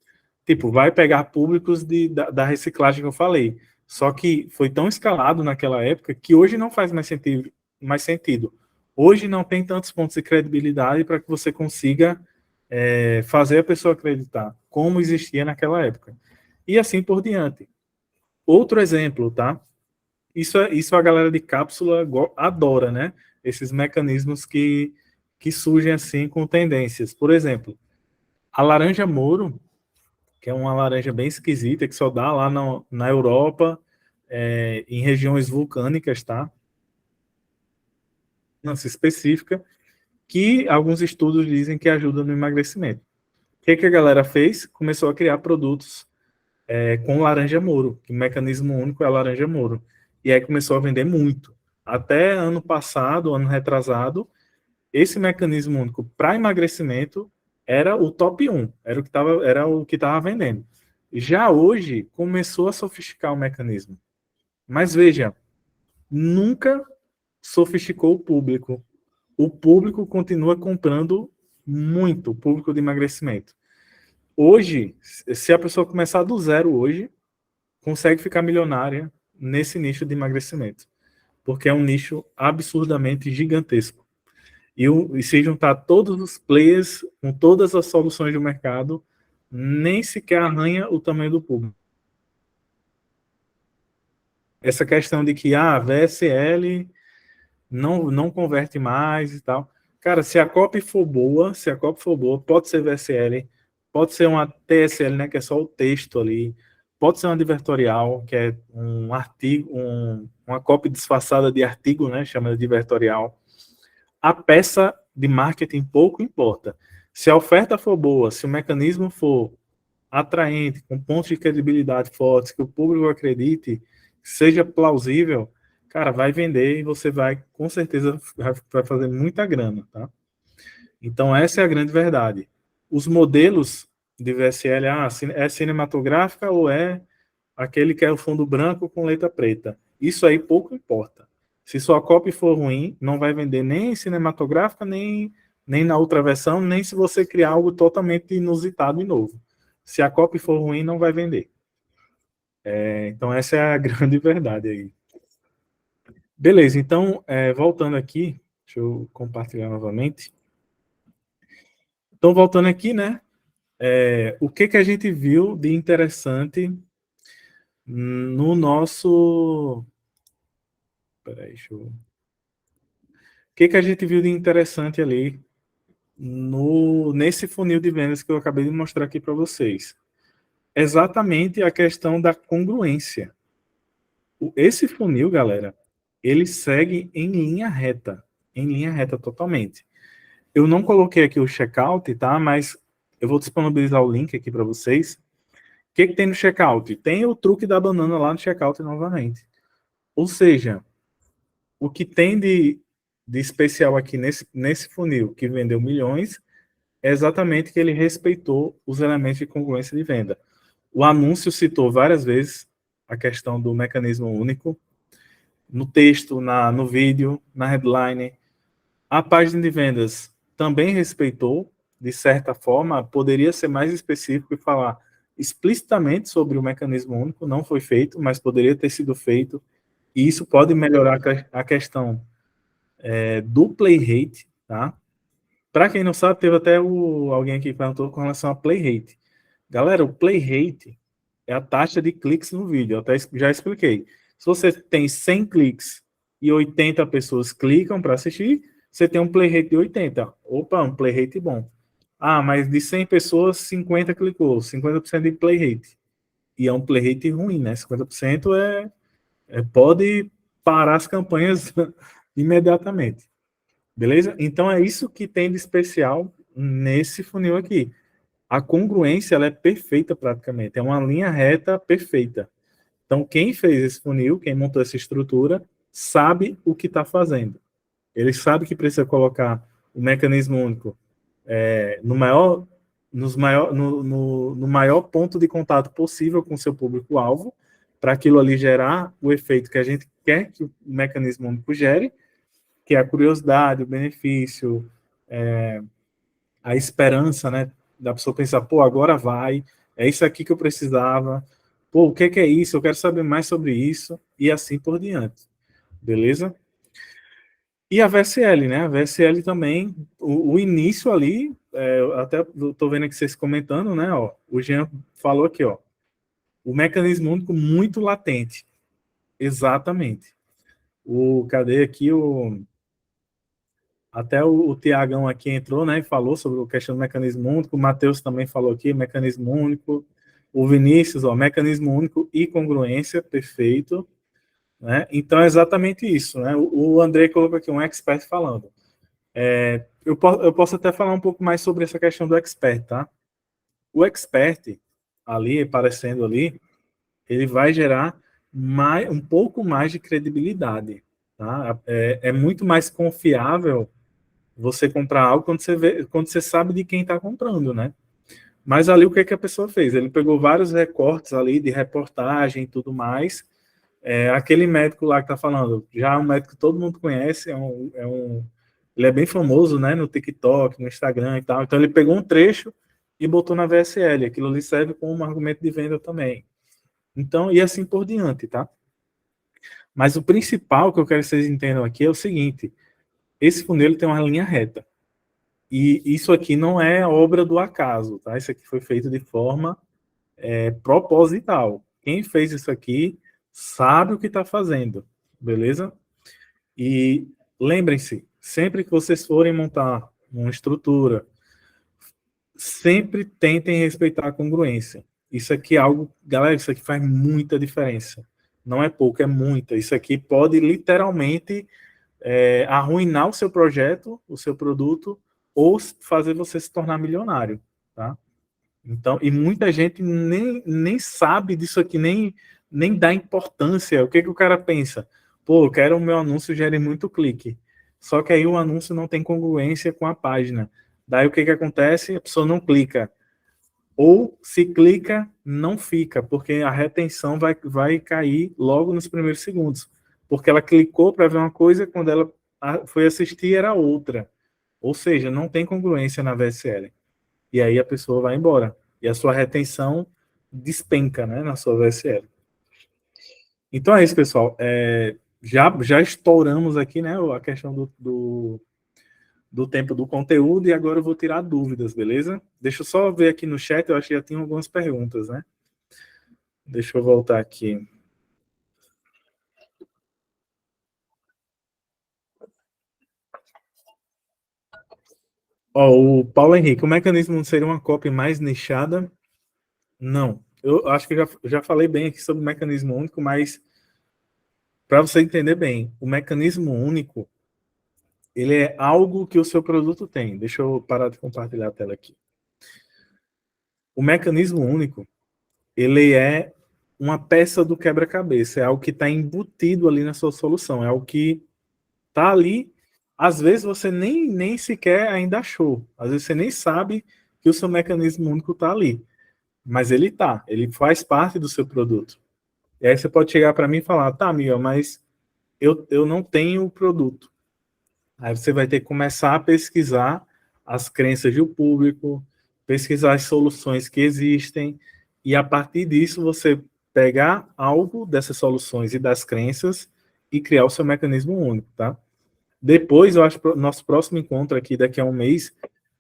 A: Tipo, vai pegar públicos da reciclagem que eu falei. Só que foi tão escalado naquela época que hoje não faz mais sentido. Hoje não tem tantos pontos de credibilidade para que você consiga fazer a pessoa acreditar, como existia naquela época. E assim por diante. Outro exemplo, tá? Isso a galera de cápsula adora, né? Esses mecanismos que surgem assim com tendências. Por exemplo, a laranja Moro, que é uma laranja bem esquisita, que só dá lá na Europa, em regiões vulcânicas, tá? Específica, que alguns estudos dizem que ajuda no emagrecimento. O que a galera fez? Começou a criar produtos com laranja Moro, que o mecanismo único é a laranja Moro. E aí começou a vender muito. Até ano passado, ano retrasado, esse mecanismo único para emagrecimento era o top 1, era o que estava vendendo. Já hoje, começou a sofisticar o mecanismo. Mas veja, nunca sofisticou o público. O público continua comprando muito, o público de emagrecimento. Hoje, se a pessoa começar do zero hoje, consegue ficar milionária nesse nicho de emagrecimento. Porque é um nicho absurdamente gigantesco. E se juntar todos os players com todas as soluções do mercado, nem sequer arranha o tamanho do público. Essa questão de que VSL não converte mais e tal. Cara, se a copy for boa, pode ser VSL, pode ser uma TSL, né, que é só o texto ali, pode ser uma advertorial, que é um artigo, uma copy disfarçada de artigo, né, chama de advertorial. A peça de marketing pouco importa. Se a oferta for boa, se o mecanismo for atraente, com pontos de credibilidade fortes, que o público acredite, seja plausível, cara, vai vender e você vai, com certeza, vai fazer muita grana, tá? Então, essa é a grande verdade. Os modelos de VSL, é cinematográfica ou é aquele que é o fundo branco com letra preta? Isso aí pouco importa. Se sua copy for ruim, não vai vender nem cinematográfica, nem na outra versão, nem se você criar algo totalmente inusitado e novo. Se a copy for ruim, não vai vender. Então, essa é a grande verdade aí. Beleza, então, voltando aqui, deixa eu compartilhar novamente. Então, voltando aqui, né? O que a gente viu de interessante no nosso... Peraí, deixa eu... O que a gente viu de interessante ali nesse funil de vendas que eu acabei de mostrar aqui para vocês? Exatamente a questão da congruência. Esse funil, galera, ele segue em linha reta totalmente. Eu não coloquei aqui o checkout, tá? Mas eu vou disponibilizar o link aqui para vocês. O que tem no checkout? Tem o truque da banana lá no checkout novamente. Ou seja, o que tem de especial aqui nesse funil que vendeu milhões é exatamente que ele respeitou os elementos de congruência de venda. O anúncio citou várias vezes a questão do mecanismo único, no texto, no vídeo, na headline. A página de vendas também respeitou, de certa forma, poderia ser mais específico e falar explicitamente sobre o mecanismo único, não foi feito, mas poderia ter sido feito, e isso pode melhorar a questão do play rate, tá? Para quem não sabe, teve até alguém aqui que perguntou com relação a play rate. Galera, o play rate é a taxa de cliques no vídeo, eu até já expliquei. Se você tem 100 cliques e 80 pessoas clicam para assistir, você tem um play rate de 80. Opa, um play rate bom. Mas de 100 pessoas, 50 clicou, 50% de play rate. E é um play rate ruim, né? 50% pode parar as campanhas imediatamente. Beleza? Então é isso que tem de especial nesse funil aqui. A congruência, ela é perfeita praticamente. É uma linha reta perfeita. Então, quem fez esse funil, quem montou essa estrutura, sabe o que está fazendo. Ele sabe que precisa colocar o mecanismo único no maior no maior ponto de contato possível com o seu público-alvo, para aquilo ali gerar o efeito que a gente quer que o mecanismo único gere, que é a curiosidade, o benefício, a esperança, né, da pessoa pensar, pô, agora vai, é isso aqui que eu precisava, pô, o que é isso? Eu quero saber mais sobre isso, e assim por diante. Beleza? E a VSL, né? A VSL também, o início ali, até estou vendo aqui vocês comentando, né? Ó, o Jean falou aqui, ó, o mecanismo único muito latente. Exatamente. Cadê aqui até o Tiagão aqui entrou, né? E falou sobre a questão do mecanismo único. O Matheus também falou aqui, mecanismo único. O Vinícius, ó, mecanismo único e congruência, perfeito. Né? Então é exatamente isso, né? O André colocou aqui um expert falando. Eu posso até falar um pouco mais sobre essa questão do expert, tá? O expert, ali, aparecendo ali, ele vai gerar um pouco mais de credibilidade, tá? É muito mais confiável você comprar algo quando você sabe de quem está comprando, né? Mas ali o que a pessoa fez? Ele pegou vários recortes ali de reportagem e tudo mais. Aquele médico lá que está falando, já é um médico que todo mundo conhece, ele é bem famoso, né, no TikTok, no Instagram e tal. Então ele pegou um trecho e botou na VSL. Aquilo ali serve como um argumento de venda também. Então, e assim por diante, tá? Mas o principal que eu quero que vocês entendam aqui é o seguinte: esse funil tem uma linha reta. E isso aqui não é obra do acaso, tá? Isso aqui foi feito de forma proposital. Quem fez isso aqui sabe o que está fazendo, beleza? E lembrem-se, sempre que vocês forem montar uma estrutura, sempre tentem respeitar a congruência. Isso aqui é algo, galera, isso aqui faz muita diferença. Não é pouco, é muita. Isso aqui pode literalmente arruinar o seu projeto, o seu produto, ou fazer você se tornar milionário, tá? Então, e muita gente nem sabe disso aqui, nem dá importância. O que o cara pensa? Pô, eu quero o meu anúncio gere muito clique. Só que aí o anúncio não tem congruência com a página. Daí o que acontece? A pessoa não clica. Ou se clica, não fica, porque a retenção vai cair logo nos primeiros segundos. Porque ela clicou para ver uma coisa, quando ela foi assistir era outra. Ou seja, não tem congruência na VSL. E aí a pessoa vai embora. E a sua retenção despenca, né, na sua VSL. Então é isso, pessoal. Já estouramos aqui, né, a questão do tempo do conteúdo, e agora eu vou tirar dúvidas, beleza? Deixa eu só ver aqui no chat, eu acho que já tinha algumas perguntas, né? Deixa eu voltar aqui. Ó, o Paulo Henrique, o mecanismo não seria uma cópia mais nichada? Não. Eu acho que já falei bem aqui sobre o mecanismo único, mas para você entender bem, o mecanismo único, ele é algo que o seu produto tem. Deixa eu parar de compartilhar a tela aqui. O mecanismo único, ele é uma peça do quebra-cabeça, é algo que está embutido ali na sua solução, é algo que está ali, às vezes você nem sequer ainda achou, às vezes você nem sabe que o seu mecanismo único está ali, mas ele está, ele faz parte do seu produto. E aí você pode chegar para mim e falar, tá, Miguel, mas eu não tenho o produto. Aí você vai ter que começar a pesquisar as crenças do público, pesquisar as soluções que existem, e a partir disso você pegar algo dessas soluções e das crenças e criar o seu mecanismo único, tá? Depois, eu acho que nosso próximo encontro aqui, daqui a um mês,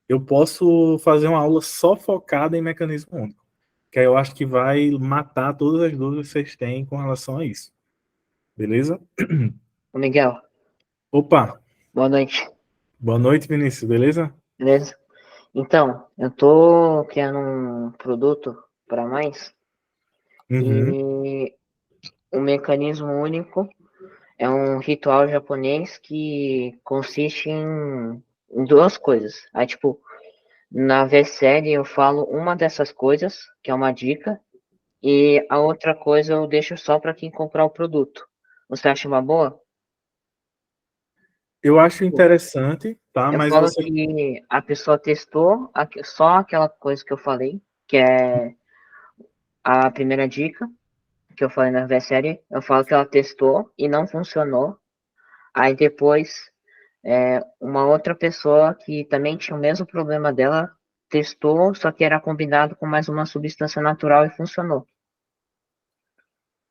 A: eu posso fazer uma aula só focada em mecanismo único, que aí eu acho que vai matar todas as dúvidas que vocês têm com relação a isso. Beleza?
J: Miguel,
A: Opa!
J: boa noite.
A: Boa noite, Vinícius, beleza?
J: Beleza? Então, eu tô criando um produto para mais e o mecanismo único é um ritual japonês que consiste em duas coisas. Aí, tipo, na VSL eu falo uma dessas coisas, que é uma dica, e a outra coisa eu deixo só para quem comprar o produto. Você acha uma boa?
A: Eu acho interessante, tá?
J: Eu
A: Mas
J: falo
A: você...
J: que a pessoa testou só aquela coisa que eu falei, que é a primeira dica que eu falei na VSL. Eu falo que ela testou e não funcionou. Aí depois, uma outra pessoa que também tinha o mesmo problema dela testou, só que era combinado com mais uma substância natural e funcionou.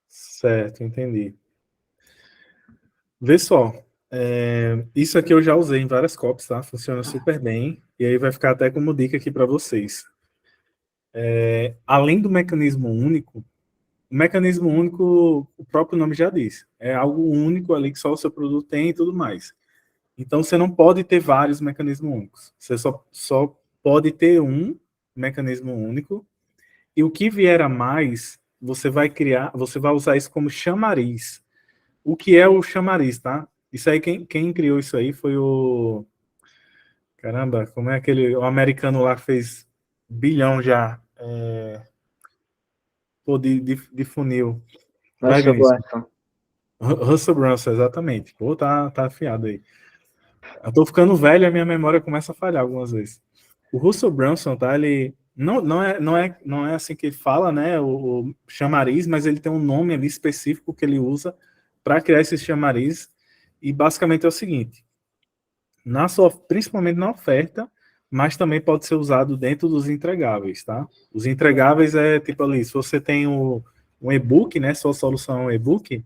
A: Certo, entendi. Vê só, isso aqui eu já usei em várias copies, tá? Funciona super bem, e aí vai ficar até como dica aqui para vocês. Além do mecanismo único, o mecanismo único, o próprio nome já diz, é algo único ali que só o seu produto tem e tudo mais. Então, você não pode ter vários mecanismos únicos. Você só pode ter um mecanismo único, e o que vier a mais, você vai usar isso como chamariz. O que é o chamariz, tá? Isso aí, quem criou isso aí foi o... Caramba, como é aquele... O americano lá que fez bilhão já. De funil. Vai,
J: Russell
A: Vinícius.
J: Brunson.
A: Russell Brunson, exatamente. Pô, tá afiado aí. Eu tô ficando velho e a minha memória começa a falhar algumas vezes. O Russell Brunson, tá? Ele... Não é assim que ele fala, né? O chamariz, mas ele tem um nome ali específico que ele usa para criar esses chamariz. E basicamente é o seguinte: principalmente na oferta, mas também pode ser usado dentro dos entregáveis, tá? Os entregáveis é tipo ali, se você tem um e-book, né? Sua solução é um e-book,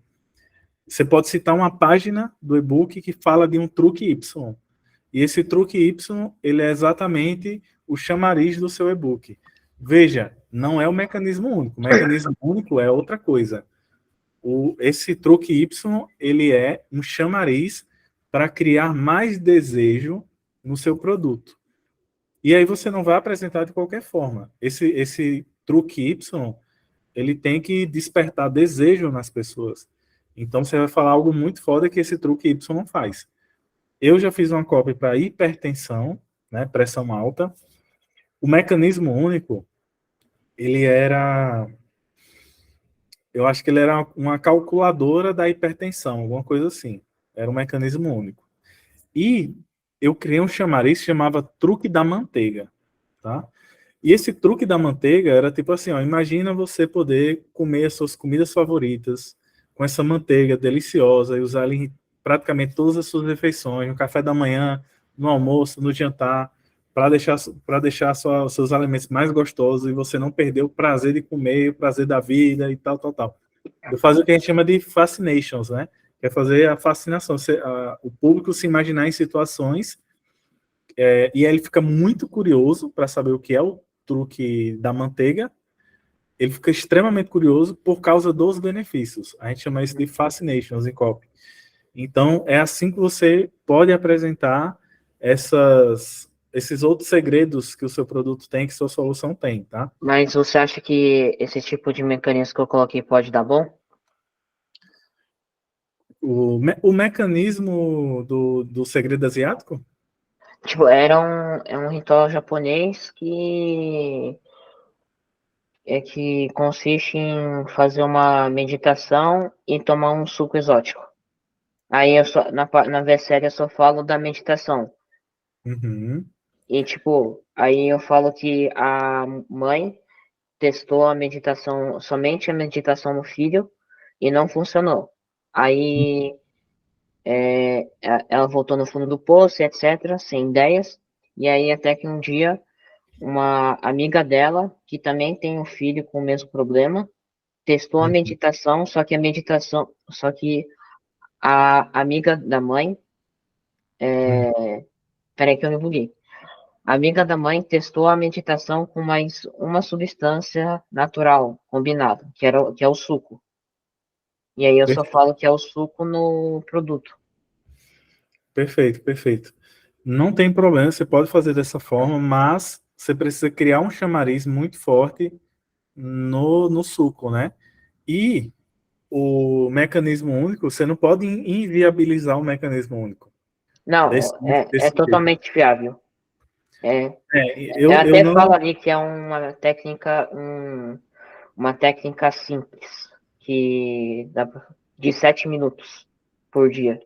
A: você pode citar uma página do e-book que fala de um truque Y. E esse truque Y, ele é exatamente o chamariz do seu e-book. Veja, não é o mecanismo único. O mecanismo único é outra coisa. Esse truque Y, ele é um chamariz para criar mais desejo no seu produto. E aí você não vai apresentar de qualquer forma. Esse truque Y, ele tem que despertar desejo nas pessoas. Então você vai falar algo muito foda que esse truque Y não faz. Eu já fiz uma copy para hipertensão, né, pressão alta. O mecanismo único, eu acho que ele era uma calculadora da hipertensão, alguma coisa assim. Era um mecanismo único. E eu criei um chamariz que chamava truque da manteiga, tá? E esse truque da manteiga era tipo assim, ó, imagina você poder comer as suas comidas favoritas com essa manteiga deliciosa e usar ela em praticamente todas as suas refeições, no café da manhã, no almoço, no jantar, para deixar seus alimentos mais gostosos e você não perder o prazer de comer, o prazer da vida e tal, tal, tal. Eu fazia o que a gente chama de fascinations, né? Que é fazer a fascinação, o público se imaginar em situações, e aí ele fica muito curioso para saber o que é o truque da manteiga. Ele fica extremamente curioso por causa dos benefícios. A gente chama isso de fascinations em copy. Então, é assim que você pode apresentar esses outros segredos que o seu produto tem, que sua solução tem, tá?
J: Mas você acha que esse tipo de mecanismo que eu coloquei pode dar bom?
A: O mecanismo do segredo asiático?
J: Tipo, é um ritual japonês que consiste em fazer uma meditação e tomar um suco exótico. Aí na VSL eu só falo da meditação.
A: Uhum.
J: E tipo, aí eu falo que a mãe testou a meditação, somente a meditação no filho, e não funcionou. Aí ela voltou no fundo do poço, etc., sem ideias. E aí até que um dia uma amiga dela, que também tem um filho com o mesmo problema, testou a meditação, só que a amiga da mãe, peraí que eu me buguei. A amiga da mãe testou a meditação com mais uma substância natural combinada, que é o suco. E aí eu só falo que é o suco no produto.
A: Perfeito, perfeito. Não tem problema, você pode fazer dessa forma, mas você precisa criar um chamariz muito forte no suco, né? E o mecanismo único, você não pode inviabilizar o mecanismo único.
J: Não, é totalmente viável. Eu até
A: não...
J: falo ali que é uma técnica simples, que dá de 7 minutos por dia.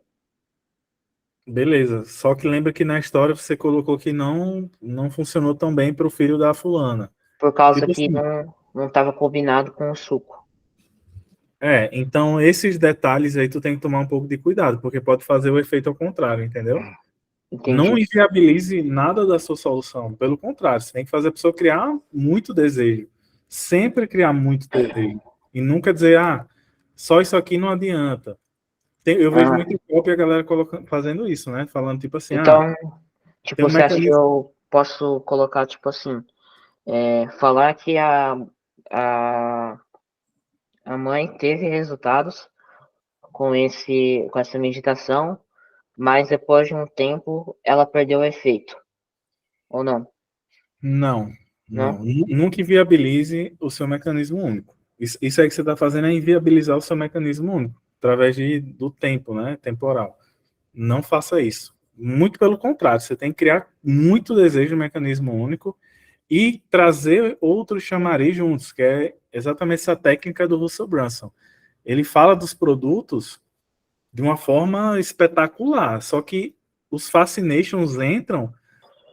A: Beleza. Só que lembra que na história você colocou que não funcionou tão bem para o filho da fulana.
J: Por causa
A: Tipo
J: que
A: assim,
J: não estava combinado com o suco.
A: então esses detalhes aí tu tem que tomar um pouco de cuidado, porque pode fazer o efeito ao contrário, entendeu? Não
J: Entendi.
A: inviabilize nada da sua solução. Pelo contrário, você tem que fazer a pessoa criar muito desejo. Sempre criar muito desejo. E nunca dizer, só isso aqui não adianta. Eu vejo
J: Ah,
A: muito copy a galera fazendo isso, né? Falando tipo assim,
J: então,
A: tem
J: tipo,
A: um
J: você acha que
A: mecanismo.
J: eu posso colocar, tipo assim, falar que a, a mãe teve resultados com essa meditação, mas depois de um tempo ela perdeu o efeito, ou não?
A: Não, não.
J: Não?
A: Nunca inviabilize o seu mecanismo único. Isso aí que você está fazendo é inviabilizar o seu mecanismo único, através do tempo, né? Temporal. Não faça isso. Muito pelo contrário, você tem que criar muito desejo de mecanismo único e trazer outros chamariz juntos, que é exatamente essa técnica do Russell Brunson. Ele fala dos produtos de uma forma espetacular, só que os fascinations entram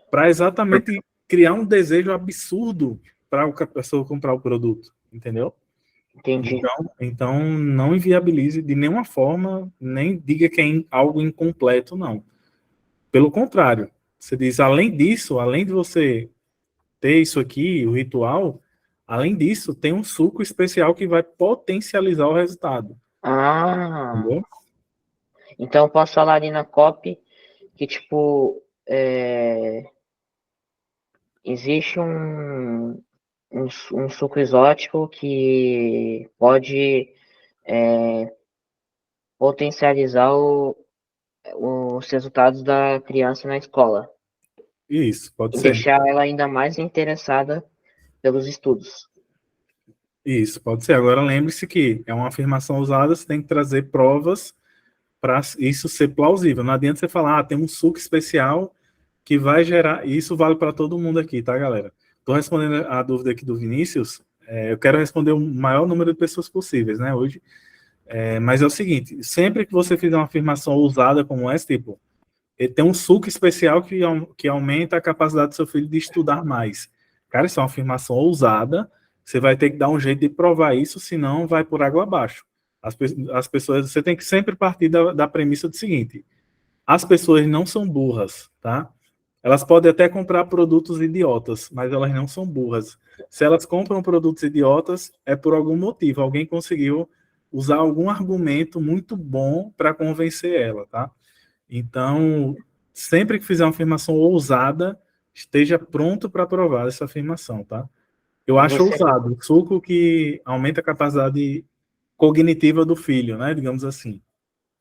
A: para exatamente criar um desejo absurdo para a pessoa comprar o produto, entendeu?
J: Entendi.
A: Então não inviabilize de nenhuma forma, nem diga que é algo incompleto, não. Pelo contrário, você diz, além disso, além de você ter isso aqui, o ritual, além disso, tem um suco especial que vai potencializar o resultado,
J: Ah,
A: entendeu?
J: então eu posso falar ali na copy que, tipo, existe um suco exótico que pode potencializar os resultados da criança na escola
A: Isso, pode
J: e
A: ser.
J: deixar ela ainda mais interessada pelos estudos.
A: Isso, pode ser. Agora lembre-se que é uma afirmação usada, você tem que trazer provas para isso ser plausível. Não adianta você falar, tem um suco especial que vai gerar. E isso vale para todo mundo aqui, tá, galera? Estou respondendo a dúvida aqui do Vinícius. Eu quero responder o maior número de pessoas possíveis, né, hoje. Mas é o seguinte: sempre que você fizer uma afirmação ousada como essa, tipo, tem um suco especial que aumenta a capacidade do seu filho de estudar mais. Cara, isso é uma afirmação ousada. Você vai ter que dar um jeito de provar isso, senão vai por água abaixo. As pessoas, você tem que sempre partir da premissa do seguinte: as pessoas não são burras, tá? Elas podem até comprar produtos idiotas, mas elas não são burras. Se elas compram produtos idiotas, é por algum motivo. Alguém conseguiu usar algum argumento muito bom para convencer ela, tá? Então, sempre que fizer uma afirmação ousada, esteja pronto para provar essa afirmação, tá? Eu acho
J: Você,
A: ousado, suco que aumenta a capacidade cognitiva do filho, né? Digamos assim.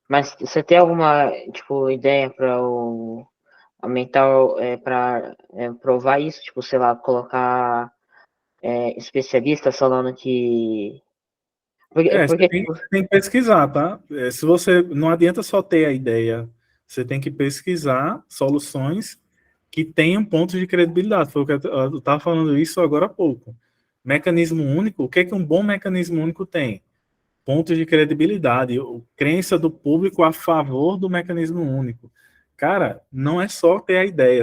J: mas você tem alguma, tipo, ideia para aumentar, para provar isso? Tipo, sei lá, colocar especialistas falando que.
A: Você
J: Porque
A: tem,
J: tipo,
A: tem que pesquisar, tá? Se você não adianta só ter a ideia, você tem que pesquisar soluções que tenham pontos de credibilidade. Foi o que eu estava falando isso agora há pouco. Mecanismo único, o que é que um bom mecanismo único tem? Pontos de credibilidade, crença do público a favor do mecanismo único. Cara, não é só ter a ideia.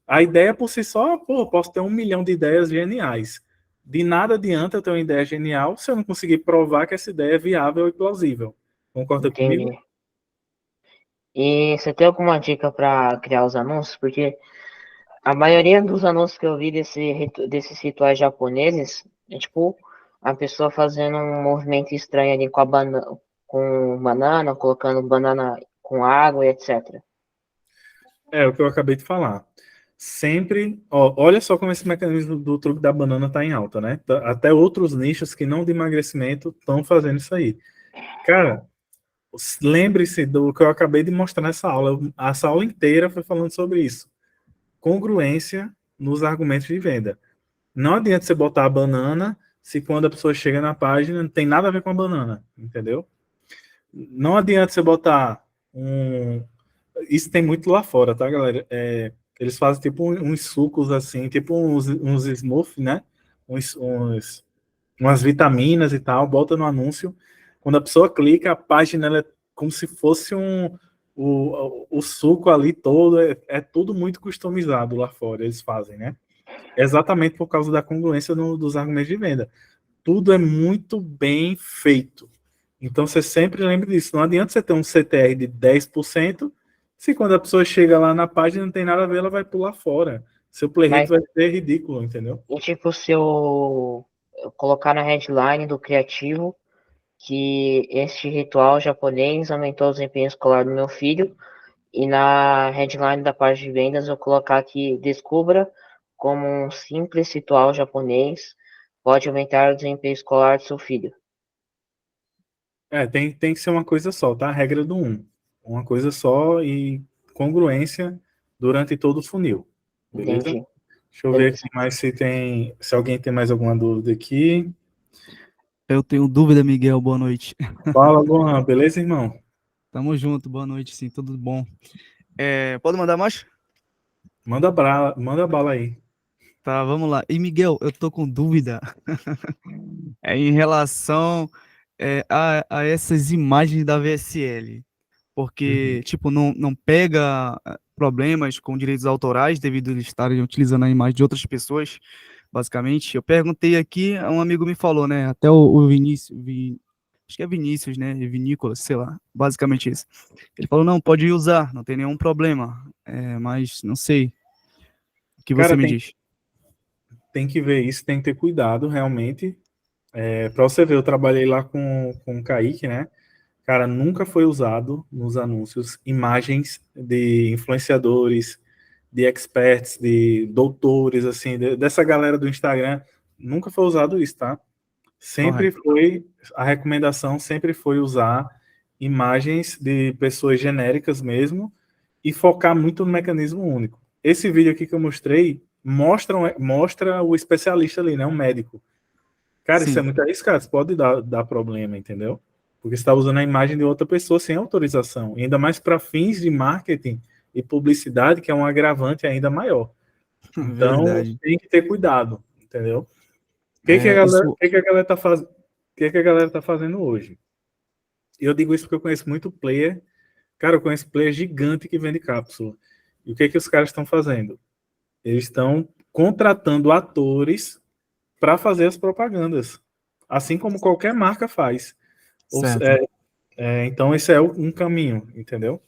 A: A ideia por si só, posso ter 1 milhão de ideias geniais. De nada adianta eu ter uma ideia genial se eu não conseguir provar que essa ideia é viável e plausível. Concorda comigo?
J: entendi. E você tem alguma dica para criar os anúncios? Porque a maioria dos anúncios que eu vi desses rituais japoneses é tipo a pessoa fazendo um movimento estranho ali com banana, colocando banana com água e etc.
A: É o que eu acabei de falar. Sempre, olha só como esse mecanismo do truque da banana está em alta, né? Até outros nichos que não de emagrecimento estão fazendo isso aí. Cara, lembre-se do que eu acabei de mostrar nessa aula. Essa aula inteira foi falando sobre isso. Congruência nos argumentos de venda. Não adianta você botar a banana se quando a pessoa chega na página não tem nada a ver com a banana, entendeu? Não adianta você botar um... Isso tem muito lá fora, tá, galera? Eles fazem tipo uns sucos assim, tipo uns smoothie, né? Umas vitaminas e tal, bota no anúncio. Quando a pessoa clica, a página ela é como se fosse o suco ali todo é tudo muito customizado lá fora, eles fazem, né? Exatamente por causa da congruência dos argumentos de venda. Tudo é muito bem feito. Então você sempre lembra disso. Não adianta você ter um CTR de 10%, se quando a pessoa chega lá na página não tem nada a ver, ela vai pular fora. Seu play rate vai ser ridículo, entendeu?
J: E tipo, se eu colocar na headline do criativo que este ritual japonês aumentou o desempenho escolar do meu filho, e na headline da página de vendas eu colocar que descubra como um simples ritual japonês pode aumentar o desempenho escolar do seu filho.
A: Tem que ser uma coisa só, tá? A regra do 1. Uma coisa só e congruência durante todo o funil. Beleza?
J: Entendi.
A: Deixa eu ver aqui mais se alguém tem mais alguma dúvida aqui.
I: Eu tenho dúvida, Miguel. Boa noite.
A: Fala, Gohan. Beleza, irmão?
I: Tamo junto. Boa noite, sim. Tudo bom. Pode mandar mais?
A: Manda bala aí.
I: Tá, vamos lá. E, Miguel, eu tô com dúvida em relação a essas imagens da VSL. Porque, tipo, não pega problemas com direitos autorais devido a eles estarem utilizando a imagem de outras pessoas, basicamente. Eu perguntei aqui, um amigo me falou, né? Até o Vinícius, acho que é Vinícius, né? Vinícolas, sei lá, basicamente isso. Ele falou, não, pode usar, não tem nenhum problema. Mas não sei. O que você me diz?
A: Tem que ver isso, tem que ter cuidado, realmente. Para você ver, eu trabalhei lá com o Kaique, né? Cara, nunca foi usado nos anúncios imagens de influenciadores, de experts, de doutores, assim, dessa galera do Instagram. Nunca foi usado isso, tá? A recomendação sempre foi usar imagens de pessoas genéricas mesmo e focar muito no mecanismo único. Esse vídeo aqui que eu mostrei mostra o especialista ali, né? Um médico. Cara, Sim. Isso é muito arriscado, isso pode dar problema, entendeu? Porque você está usando a imagem de outra pessoa sem autorização, ainda mais para fins de marketing e publicidade, que é um agravante ainda maior. Então, tem que ter cuidado, entendeu? O que a galera tá fazendo hoje? Eu digo isso porque eu conheço muito player. Cara, eu conheço player gigante que vende cápsula. E o que os caras estão fazendo? Eles estão contratando atores para fazer as propagandas, assim como qualquer marca faz. Então esse é um caminho, entendeu?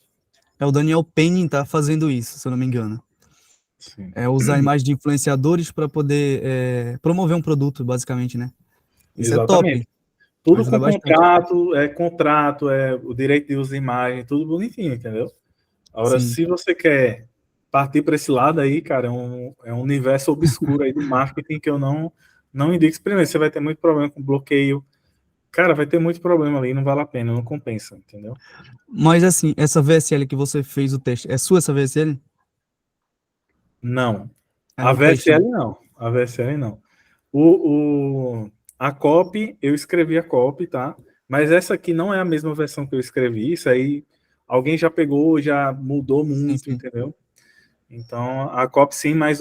I: O Daniel Penning tá fazendo isso, se eu não me engano.
A: Sim.
I: Usar a imagem de influenciadores para poder promover um produto, basicamente, né? Isso
A: Exatamente.
I: É top.
A: Tudo com contrato, o direito de uso de imagem, tudo bonitinho, entendeu? Agora, se você quer partir para esse lado aí, cara, é um universo obscuro aí do marketing que eu não indico. Primeiro, você vai ter muito problema com bloqueio. Cara, vai ter muito problema ali, não vale a pena, não compensa, entendeu?
I: Mas assim, essa VSL que você fez o teste, é sua essa VSL?
A: Não. A VSL não. A VSL não. A copy, eu escrevi a copy, tá? Mas essa aqui não é a mesma versão que eu escrevi. Isso aí, alguém já pegou, já mudou muito, sim. Entendeu? Então, a copy sim, mas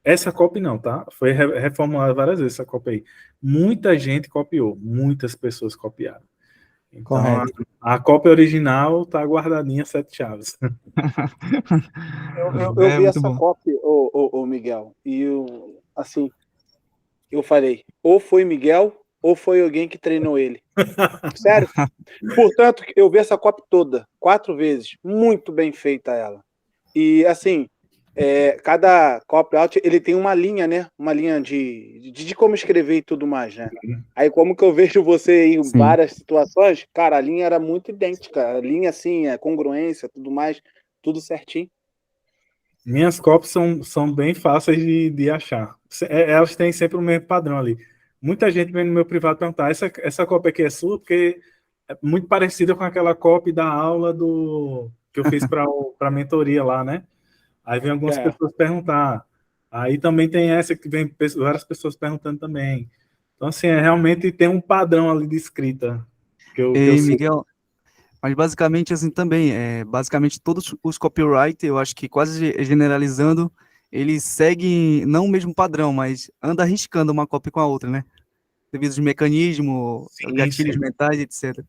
A: essa copy não, tá? Foi reformulada várias vezes essa copy aí. Muita gente copiou, muitas pessoas copiaram. Então, a cópia original tá guardadinha 7 chaves.
H: Eu vi essa copy, o Miguel, e assim, eu falei, ou foi Miguel, ou foi alguém que treinou ele. Sério. Portanto, eu vi essa copy toda, 4 vezes, muito bem feita ela. E assim, cada copy-out, ele tem uma linha, né? Uma linha de como escrever e tudo mais, né? Aí, como que eu vejo você em várias situações, cara, a linha era muito idêntica. A linha, assim, congruência, tudo mais, tudo certinho.
A: Minhas copies são bem fáceis de achar. Elas têm sempre o mesmo padrão ali. Muita gente vem no meu privado perguntar, essa cópia aqui é sua? Porque é muito parecida com aquela cópia da aula que eu fiz para a mentoria lá, né? Aí vem algumas pessoas perguntar. Aí também tem essa que vem várias pessoas perguntando também. Então, assim, realmente tem um padrão ali de escrita.
I: Miguel, mas basicamente, assim, também, basicamente todos os copyright, eu acho que quase generalizando, eles seguem, não o mesmo padrão, mas anda arriscando uma cópia com a outra, né? Devido aos mecanismos, gatilhos mentais, etc.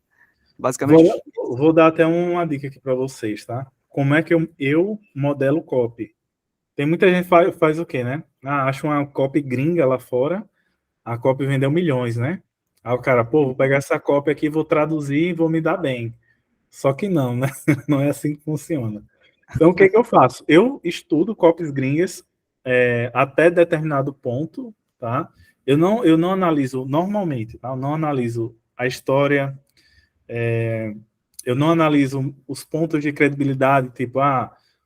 I: Basicamente.
A: vou dar até uma dica aqui para vocês, tá? Como é que eu modelo copy? Tem muita gente que faz o quê, né? Acha uma copy gringa lá fora, a copy vendeu milhões, né? Aí o cara, pô, vou pegar essa copy aqui, vou traduzir e vou me dar bem. Só que não, né? Não é assim que funciona. Então, o que eu faço? Eu estudo copies gringas até determinado ponto, tá? Eu não analiso, normalmente, tá? Eu não analiso a história, eu não analiso os pontos de credibilidade, tipo,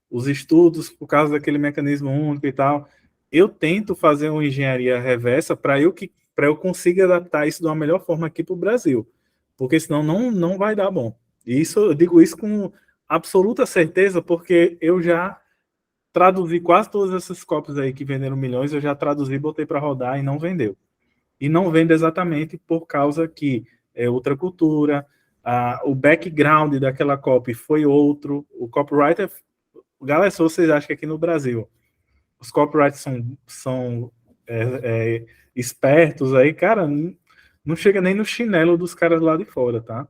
A: os estudos por causa daquele mecanismo único e tal. Eu tento fazer uma engenharia reversa para eu consiga adaptar isso de uma melhor forma aqui para o Brasil, porque senão não vai dar bom. E eu digo isso com absoluta certeza, porque eu já traduzi quase todas essas cópias aí que venderam milhões, eu já traduzi, botei para rodar e não vendeu. E não vende exatamente por causa que é outra cultura, o background daquela copy foi outro, o copywriter... Galera, se vocês acham que aqui no Brasil os copywriters são espertos aí, cara, não chega nem no chinelo dos caras lá de fora, tá?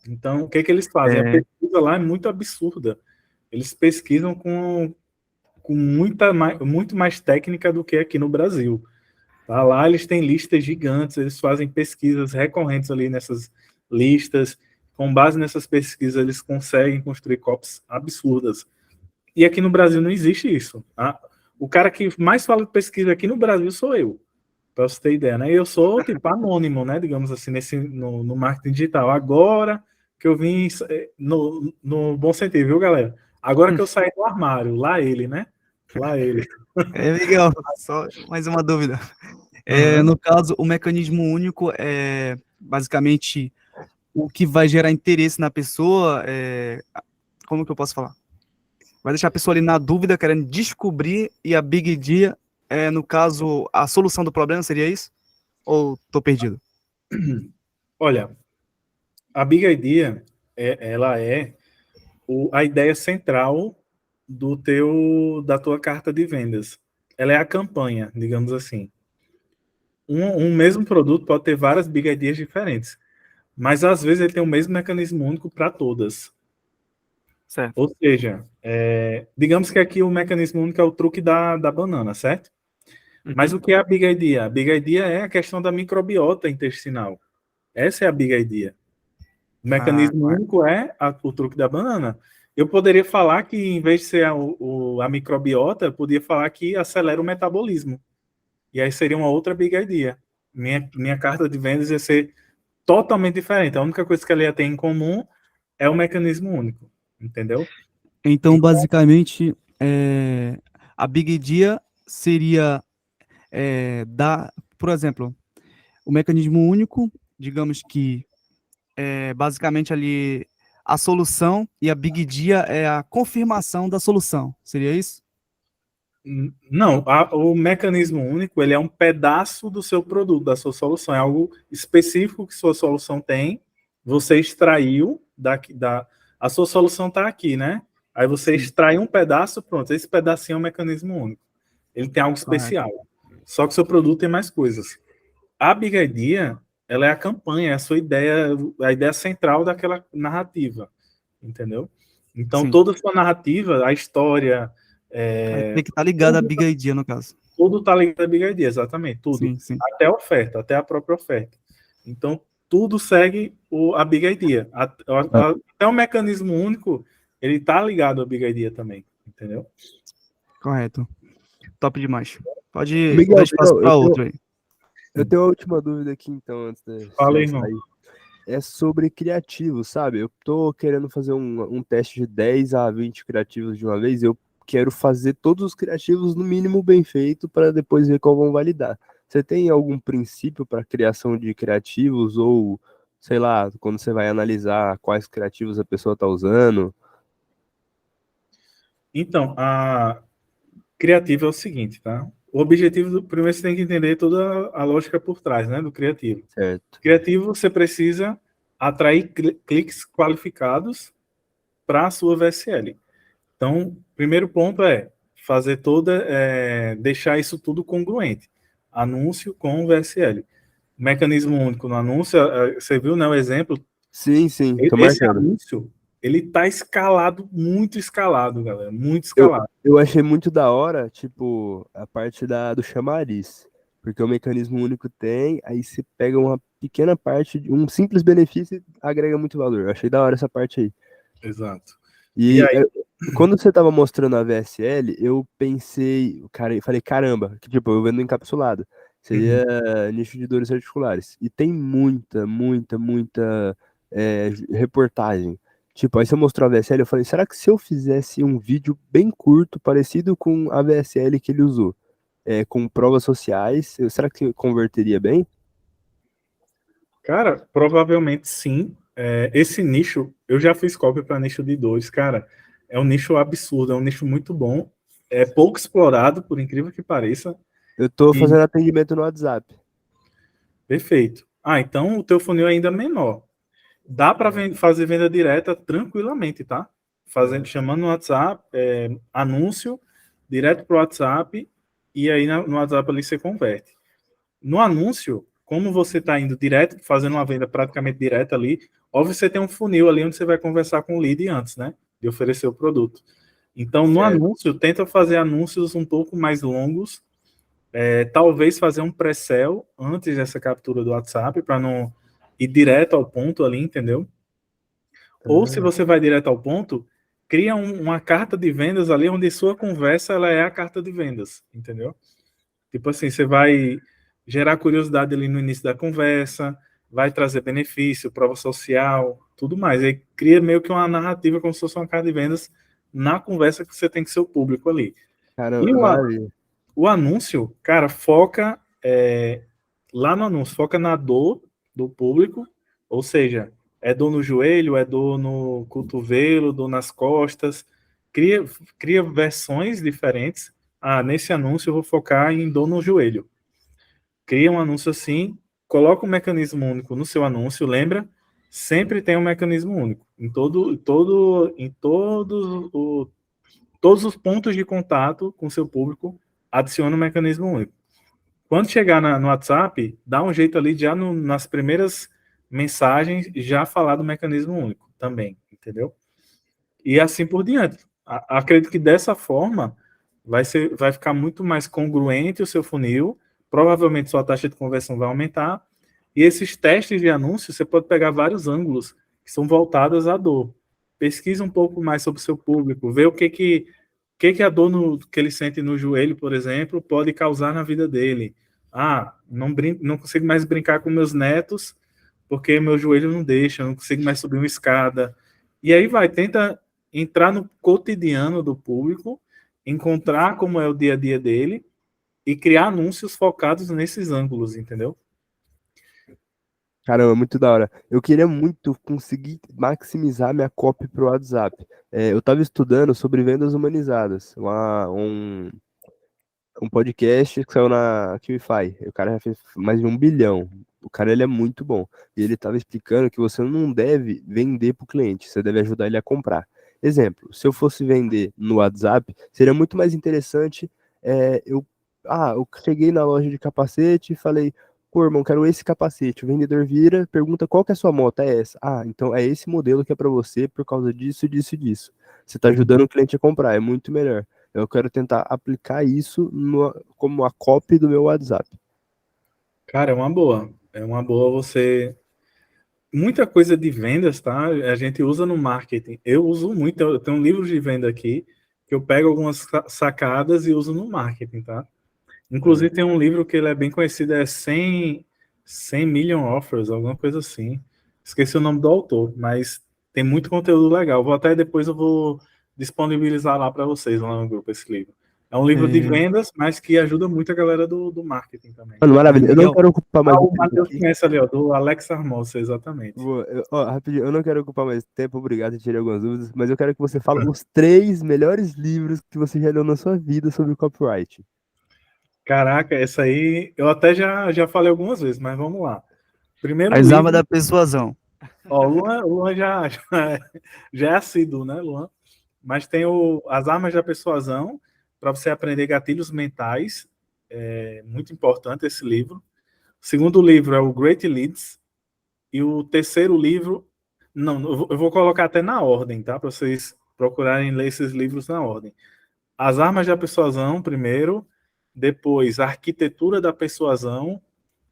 A: Então, o que eles fazem? A pesquisa lá é muito absurda. Eles pesquisam com muito mais técnica do que aqui no Brasil. Tá? Lá eles têm listas gigantes, eles fazem pesquisas recorrentes ali nessas listas. Com base nessas pesquisas, eles conseguem construir copies absurdas. E aqui no Brasil não existe isso. Tá? O cara que mais fala de pesquisa aqui no Brasil sou eu, para você ter ideia, né? Eu sou tipo anônimo, né? Digamos assim, no marketing digital. Agora que eu vim no bom sentido, viu, galera? Agora que eu saí do armário, lá ele, né? Lá ele.
I: Miguel, só mais uma dúvida. No caso, o mecanismo único é basicamente o que vai gerar interesse na pessoa. Como que eu posso falar? Vai deixar a pessoa ali na dúvida, querendo descobrir, e a Big Idea no caso, a solução do problema, seria isso? Ou tô perdido?
A: Olha, a Big Idea, ela é a ideia central da tua carta de vendas. Ela é a campanha, digamos assim. Um mesmo produto pode ter várias Big Ideas diferentes, mas às vezes ele tem o mesmo mecanismo único para todas.
I: Certo.
A: Ou seja, digamos que aqui o mecanismo único é o truque da banana, certo? Mas o que é a Big Idea? A Big Idea é a questão da microbiota intestinal. Essa é a Big Idea. O mecanismo único é o truque da banana. Eu poderia falar que, em vez de ser a microbiota, eu podia falar que acelera o metabolismo. E aí seria uma outra Big Idea. Minha carta de vendas ia ser totalmente diferente. A única coisa que ela ia ter em comum é o mecanismo único. Entendeu?
I: Então, basicamente, a Big Idea seria por exemplo, o mecanismo único, digamos que basicamente ali a solução, e a Big Idea é a confirmação da solução. Seria isso?
A: Não, o mecanismo único, ele é um pedaço do seu produto, da sua solução. É algo específico que sua solução tem. Você extraiu a sua solução está aqui, né? Aí você extrai um pedaço, pronto. Esse pedacinho é um mecanismo único. Ele tem algo especial. Só que o seu produto tem mais coisas. A Big Idea, ela é a campanha, é a sua ideia, a ideia central daquela narrativa. Entendeu? Então, toda a sua narrativa, a história...
I: tem que estar ligado à Big Idea, no caso.
A: Tudo está ligado à Big Idea, exatamente. Tudo.
I: Sim.
A: Até a oferta, até a própria oferta. Então, tudo segue a Big Idea. Até o mecanismo único, ele está ligado à Big Idea também, entendeu?
I: Correto. Top demais. Pode dar espaço para outro aí.
K: Eu tenho uma última dúvida aqui, então, antes de
A: Fala aí, irmão.
K: É sobre criativos, sabe? Eu tô querendo fazer um teste de 10 a 20 criativos de uma vez, eu quero fazer todos os criativos no mínimo bem feito para depois ver qual vão validar. Você tem algum princípio para criação de criativos ou, sei lá, quando você vai analisar quais criativos a pessoa está usando?
A: Então, a criativo é o seguinte, tá? O objetivo, primeiro você tem que entender toda a lógica por trás, né, do criativo.
K: Certo.
A: Criativo, você precisa atrair cliques qualificados para a sua VSL. Então, primeiro ponto é fazer deixar isso tudo congruente. Anúncio com VSL. Mecanismo único no anúncio, você viu, né, o exemplo,
K: Sim, tô
A: Esse
K: marcando.
A: anúncio, ele tá escalado, muito escalado, galera, muito
K: Eu,
A: escalado.
K: eu achei muito da hora, tipo, a parte do chamariz. Porque o mecanismo único tem, aí você pega uma pequena parte, um simples benefício e agrega muito valor. Eu achei da hora essa parte aí.
A: Exato. E
K: E
A: aí,
K: quando você tava mostrando a VSL, eu pensei, cara, eu falei, caramba, que tipo, eu vendo encapsulado.
A: uhum.
K: Seria nicho de dores articulares. E tem muita reportagem. Tipo, aí você mostrou a VSL, eu falei, será que se eu fizesse um vídeo bem curto, parecido com a VSL que ele usou, com provas sociais, será que converteria bem?
A: Cara, provavelmente sim. Esse nicho, eu já fiz cópia para nicho de dores, cara. É um nicho absurdo, é um nicho muito bom. É pouco explorado, por incrível que pareça.
K: Eu tô
A: E
K: fazendo atendimento no WhatsApp.
A: perfeito. Ah, então o teu funil é ainda menor. Dá para fazer venda direta tranquilamente, tá? Chamando no WhatsApp, anúncio direto para o WhatsApp, e aí no WhatsApp ali você converte. No anúncio, como você está indo direto, fazendo uma venda praticamente direta ali, óbvio você tem um funil ali onde você vai conversar com o lead antes, né? De oferecer o produto. Então, no
K: Certo.
A: anúncio, tenta fazer anúncios um pouco mais longos, talvez fazer um pré-sell antes dessa captura do WhatsApp, para não ir direto ao ponto ali, entendeu? Ou se você vai direto ao ponto, cria uma carta de vendas ali, onde sua conversa ela é a carta de vendas, entendeu? Tipo assim, você vai gerar curiosidade ali no início da conversa, vai trazer benefício, prova social, tudo mais. Aí cria meio que uma narrativa como se fosse uma carta de vendas na conversa que você tem com seu público ali. E
K: Caramba, maravilha.
A: o anúncio, cara, foca lá no anúncio, foca na dor do público, ou seja, é dor no joelho, é dor no cotovelo, dor nas costas, cria versões diferentes. Ah, nesse anúncio eu vou focar em dor no joelho. Cria um anúncio assim, coloca um mecanismo único no seu anúncio, lembra? Sempre tem um mecanismo único. Todos os pontos de contato com seu público, adiciona um mecanismo único. Quando chegar no WhatsApp, dá um jeito ali já nas primeiras mensagens já falar do mecanismo único também, entendeu? E assim por diante. Acredito que dessa forma vai ficar muito mais congruente o seu funil, provavelmente sua taxa de conversão vai aumentar, e esses testes de anúncio você pode pegar vários ângulos que são voltados à dor. Pesquisa um pouco mais sobre o seu público, vê o que a dor que ele sente no joelho, por exemplo, pode causar na vida dele. Ah, não consigo mais brincar com meus netos porque meu joelho não deixa, eu não consigo mais subir uma escada. E aí tenta entrar no cotidiano do público, encontrar como é o dia a dia dele e criar anúncios focados nesses ângulos, entendeu?
K: Caramba, muito da hora. Eu queria muito conseguir maximizar minha copy pro WhatsApp. Eu estava estudando sobre vendas humanizadas, um podcast que saiu na QIFI. O cara já fez mais de 1 bilhão. O cara ele é muito bom. E ele estava explicando que você não deve vender para o cliente, você deve ajudar ele a comprar. Exemplo, se eu fosse vender no WhatsApp, seria muito mais interessante. Eu cheguei na loja de capacete e falei, pô, irmão, quero esse capacete. O vendedor vira, pergunta qual que é a sua moto? É essa. Ah, então é esse modelo que é para você por causa disso, disso e disso. Você está ajudando o cliente a comprar, é muito melhor. Eu quero tentar aplicar isso como a copy do meu WhatsApp.
A: Cara, é uma boa. É uma boa você. Muita coisa de vendas, tá? A gente usa no marketing. Eu uso muito, eu tenho um livro de venda aqui, que eu pego algumas sacadas e uso no marketing, tá? Inclusive tem um livro que ele é bem conhecido, é 100 Million Offers, alguma coisa assim. Esqueci o nome do autor, mas tem muito conteúdo legal. Depois eu vou disponibilizar lá para vocês, lá no grupo, esse livro. É um livro de vendas, mas que ajuda muito a galera do marketing também.
K: Mano, maravilha. Eu não quero ocupar mais
A: o
K: tempo
A: Matheus
K: aqui.
A: conhece ali, ó, do Alex Armosa, exatamente.
K: Rapidinho, eu não quero ocupar mais tempo, obrigado, eu tirei algumas dúvidas, mas eu quero que você fale os 3 melhores livros que você já leu na sua vida sobre copyright.
A: Caraca, essa aí eu até já falei algumas vezes, mas vamos lá. Primeiro
I: As Armas
A: livro.
I: da Persuasão.
A: Ó, o Luan já é assíduo, né, Luan? Mas tem As Armas da Persuasão, para você aprender gatilhos mentais. É muito importante esse livro. O segundo livro é o Great Leads. E o terceiro livro Não, eu vou colocar até na ordem, tá? Para vocês procurarem ler esses livros na ordem. As Armas da Persuasão, primeiro, depois A Arquitetura da Persuasão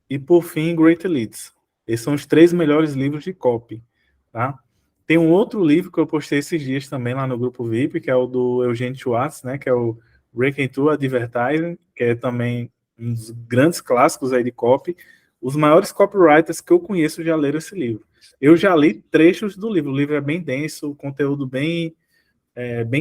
A: e, por fim, Great Leads. Esses são os 3 melhores livros de copy, tá? Tem um outro livro que eu postei esses dias também lá no grupo VIP, que é o do Eugênio Schwartz, né? Que é o Breaking Through Advertising, que é também um dos grandes clássicos aí de copy. Os maiores copywriters que eu conheço já leram esse livro. Eu já li trechos do livro. O livro é bem denso, o conteúdo bem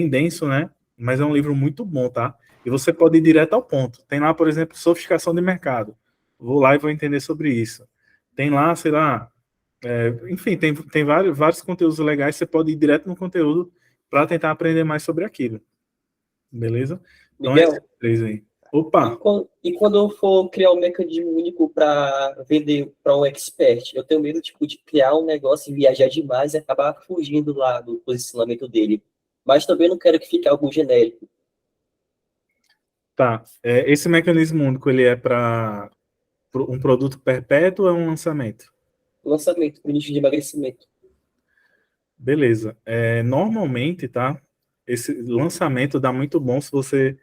A: denso, né? Mas é um livro muito bom, tá? E você pode ir direto ao ponto. Tem lá, por exemplo, sofisticação de mercado. Vou lá e vou entender sobre isso. Tem lá, sei lá, enfim, tem vários conteúdos legais. Você pode ir direto no conteúdo para tentar aprender mais sobre aquilo. Beleza? Então,
L: Miguel,
A: esses 3 aí. Opa!
L: E quando eu for criar um mecanismo único para vender para um expert, eu tenho medo tipo, de criar um negócio e viajar demais e acabar fugindo lá do posicionamento dele. Mas também não quero que fique algo genérico.
A: Tá. Esse mecanismo único, ele é para um produto perpétuo ou é um lançamento?
L: Lançamento, no nicho de emagrecimento.
A: Beleza. Normalmente, tá? Esse lançamento dá muito bom se você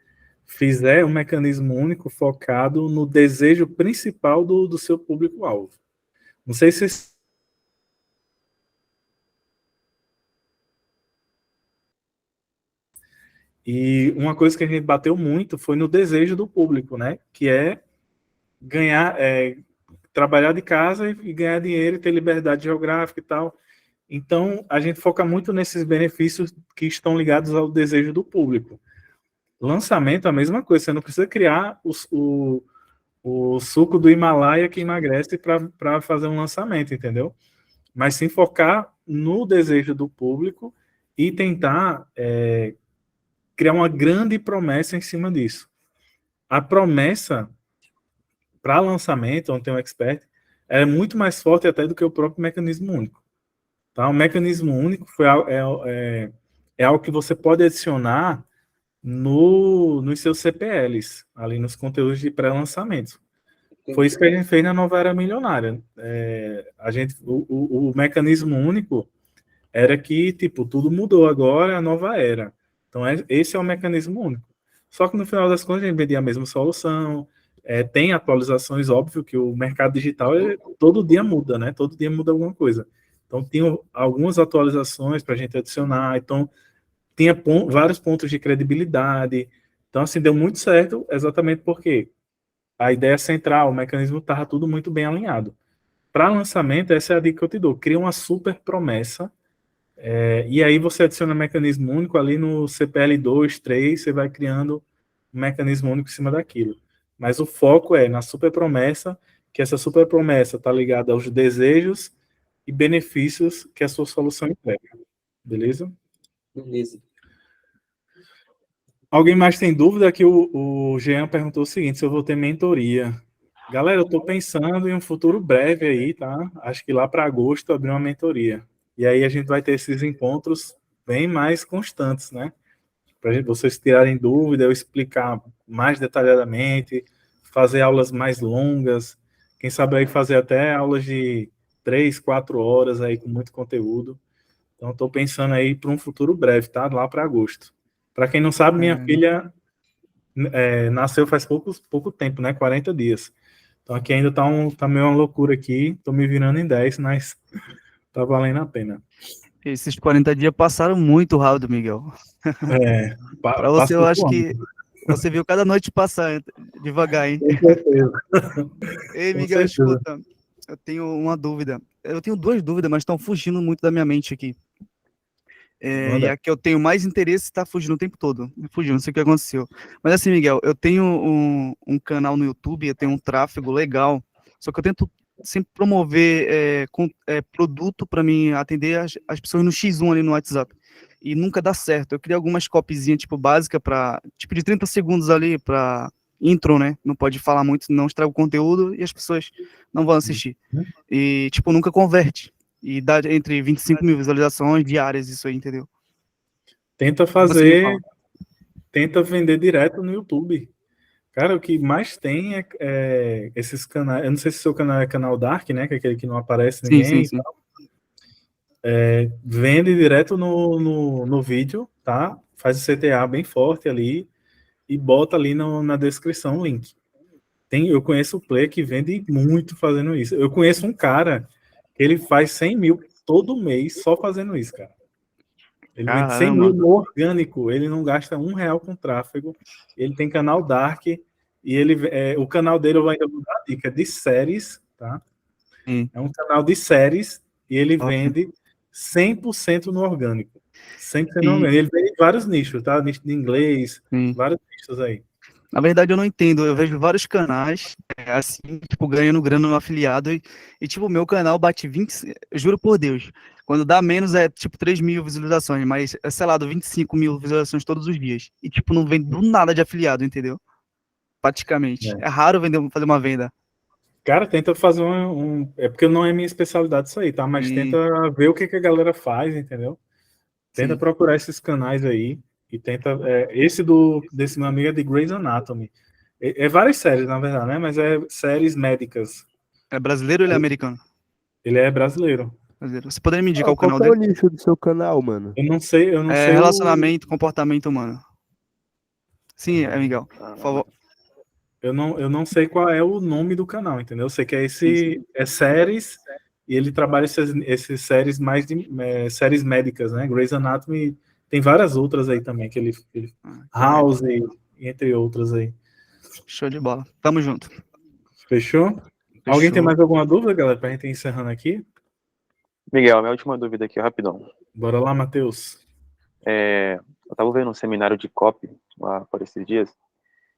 A: fizer um mecanismo único focado no desejo principal do seu público-alvo. Não sei se... E uma coisa que a gente bateu muito foi no desejo do público, né? Que é ganhar, trabalhar de casa e ganhar dinheiro e ter liberdade geográfica e tal. Então, a gente foca muito nesses benefícios que estão ligados ao desejo do público. Lançamento é a mesma coisa, você não precisa criar o suco do Himalaia que emagrece para fazer um lançamento, entendeu? Mas sim focar no desejo do público e tentar criar uma grande promessa em cima disso. A promessa para lançamento, onde tem um expert, é muito mais forte até do que o próprio mecanismo único. Tá? O mecanismo único é algo que você pode adicionar nos seus CPLs, ali nos conteúdos de pré-lançamento. Foi isso que a gente fez na Nova Era Milionária. O mecanismo único era que, tipo, tudo mudou agora, é a nova era. Então, esse é o mecanismo único. Só que no final das contas a gente vendia a mesma solução, tem atualizações, óbvio que o mercado digital todo dia muda, né? Todo dia muda alguma coisa. Então, tinha algumas atualizações para a gente adicionar, então tinha vários pontos de credibilidade. Então, assim, deu muito certo, exatamente porque a ideia central, o mecanismo estava tudo muito bem alinhado. Para lançamento, essa é a dica que eu te dou. Cria uma super promessa, e aí você adiciona um mecanismo único ali no CPL 2, 3, você vai criando um mecanismo único em cima daquilo. Mas o foco é na super promessa, que essa super promessa está ligada aos desejos e benefícios que a sua solução entrega. Beleza?
L: Beleza.
A: Alguém mais tem dúvida? Que o Jean perguntou o seguinte, se eu vou ter mentoria. Galera, eu estou pensando em um futuro breve aí, tá? Acho que lá para agosto abrir uma mentoria. E aí a gente vai ter esses encontros bem mais constantes, né? Para vocês tirarem dúvida, eu explicar mais detalhadamente, fazer aulas mais longas, quem sabe aí fazer até aulas de 3, 4 horas aí com muito conteúdo. Então, estou pensando aí para um futuro breve, tá? Lá para agosto. Para quem não sabe, minha filha nasceu faz pouco tempo, né? 40 dias. Então, aqui ainda tá meio uma loucura aqui. Estou me virando em 10, mas tá valendo a pena.
I: Esses 40 dias passaram muito rápido, Miguel. Para você, eu acho que você viu cada noite passar devagar, hein?
A: Com certeza.
I: Ei, Miguel, escuta, eu tenho uma dúvida. Eu tenho 2 dúvidas, mas estão fugindo muito da minha mente aqui. E a que eu tenho mais interesse está fugindo o tempo todo. Fugindo, não sei o que aconteceu. Mas assim, Miguel, eu tenho um canal no YouTube, eu tenho um tráfego legal, só que eu tento sempre promover produto para mim atender as pessoas no X1 ali no WhatsApp. E nunca dá certo. Eu criei algumas copizinhas, tipo, básica para tipo de 30 segundos ali para intro, né? Não pode falar muito, não estraga o conteúdo e as pessoas não vão assistir. E, tipo, nunca converte. E dá entre 25 mil visualizações diárias, isso aí, entendeu?
A: Tenta vender direto no YouTube. Cara, o que mais tem é esses canais. Eu não sei se o seu canal é canal Dark, né? Que é aquele que não aparece ninguém.
I: Sim.
A: vende direto no vídeo, tá? Faz o CTA bem forte ali e bota ali na descrição o link. Eu conheço o player que vende muito fazendo isso. Eu conheço um cara que ele faz 100 mil todo mês só fazendo isso, cara. Ele vende 100 mil no orgânico, ele não gasta R$1 com tráfego, ele tem canal Dark, e o canal dele, eu vou ainda dar a dica, de séries, tá? É um canal de séries, e ele vende 100% no orgânico. 100% no orgânico. Ele vende vários nichos, tá? Nicho de inglês, vários nichos aí.
I: Na verdade, eu não entendo. Eu vejo vários canais, assim, tipo, ganhando grana no afiliado, e tipo, o meu canal bate 20, eu juro por Deus, quando dá menos é, tipo, 3 mil visualizações, mas, sei lá, 25 mil visualizações todos os dias. E, tipo, não vende do nada de afiliado, entendeu? Praticamente. É raro fazer uma venda.
A: Cara, tenta fazer é porque não é minha especialidade isso aí, tá? Mas tenta ver o que a galera faz, entendeu? Tenta procurar esses canais aí. E tenta. Desse meu amigo é de Grey's Anatomy. É várias séries, na verdade, né? Mas é séries médicas.
I: É brasileiro ou ele é americano?
A: Ele é brasileiro.
I: Você poderia me indicar o canal
K: Qual é o
I: dele?
K: nicho do seu canal, mano?
A: Eu não sei.
I: Relacionamento, comportamento humano. Sim, é Miguel. Por favor.
A: Eu não sei qual é o nome do canal, entendeu? Eu sei que é séries, e ele trabalha essas séries mais de séries médicas, né? Grey's Anatomy. Tem várias outras aí também, que ele House, entre outras aí.
I: Show de bola. Tamo junto.
A: Fechou? Alguém tem mais alguma dúvida, galera, pra gente ir encerrando aqui?
D: Miguel, minha última dúvida aqui, rapidão.
A: Bora lá, Matheus.
D: Eu tava vendo um seminário de copy lá por esses dias,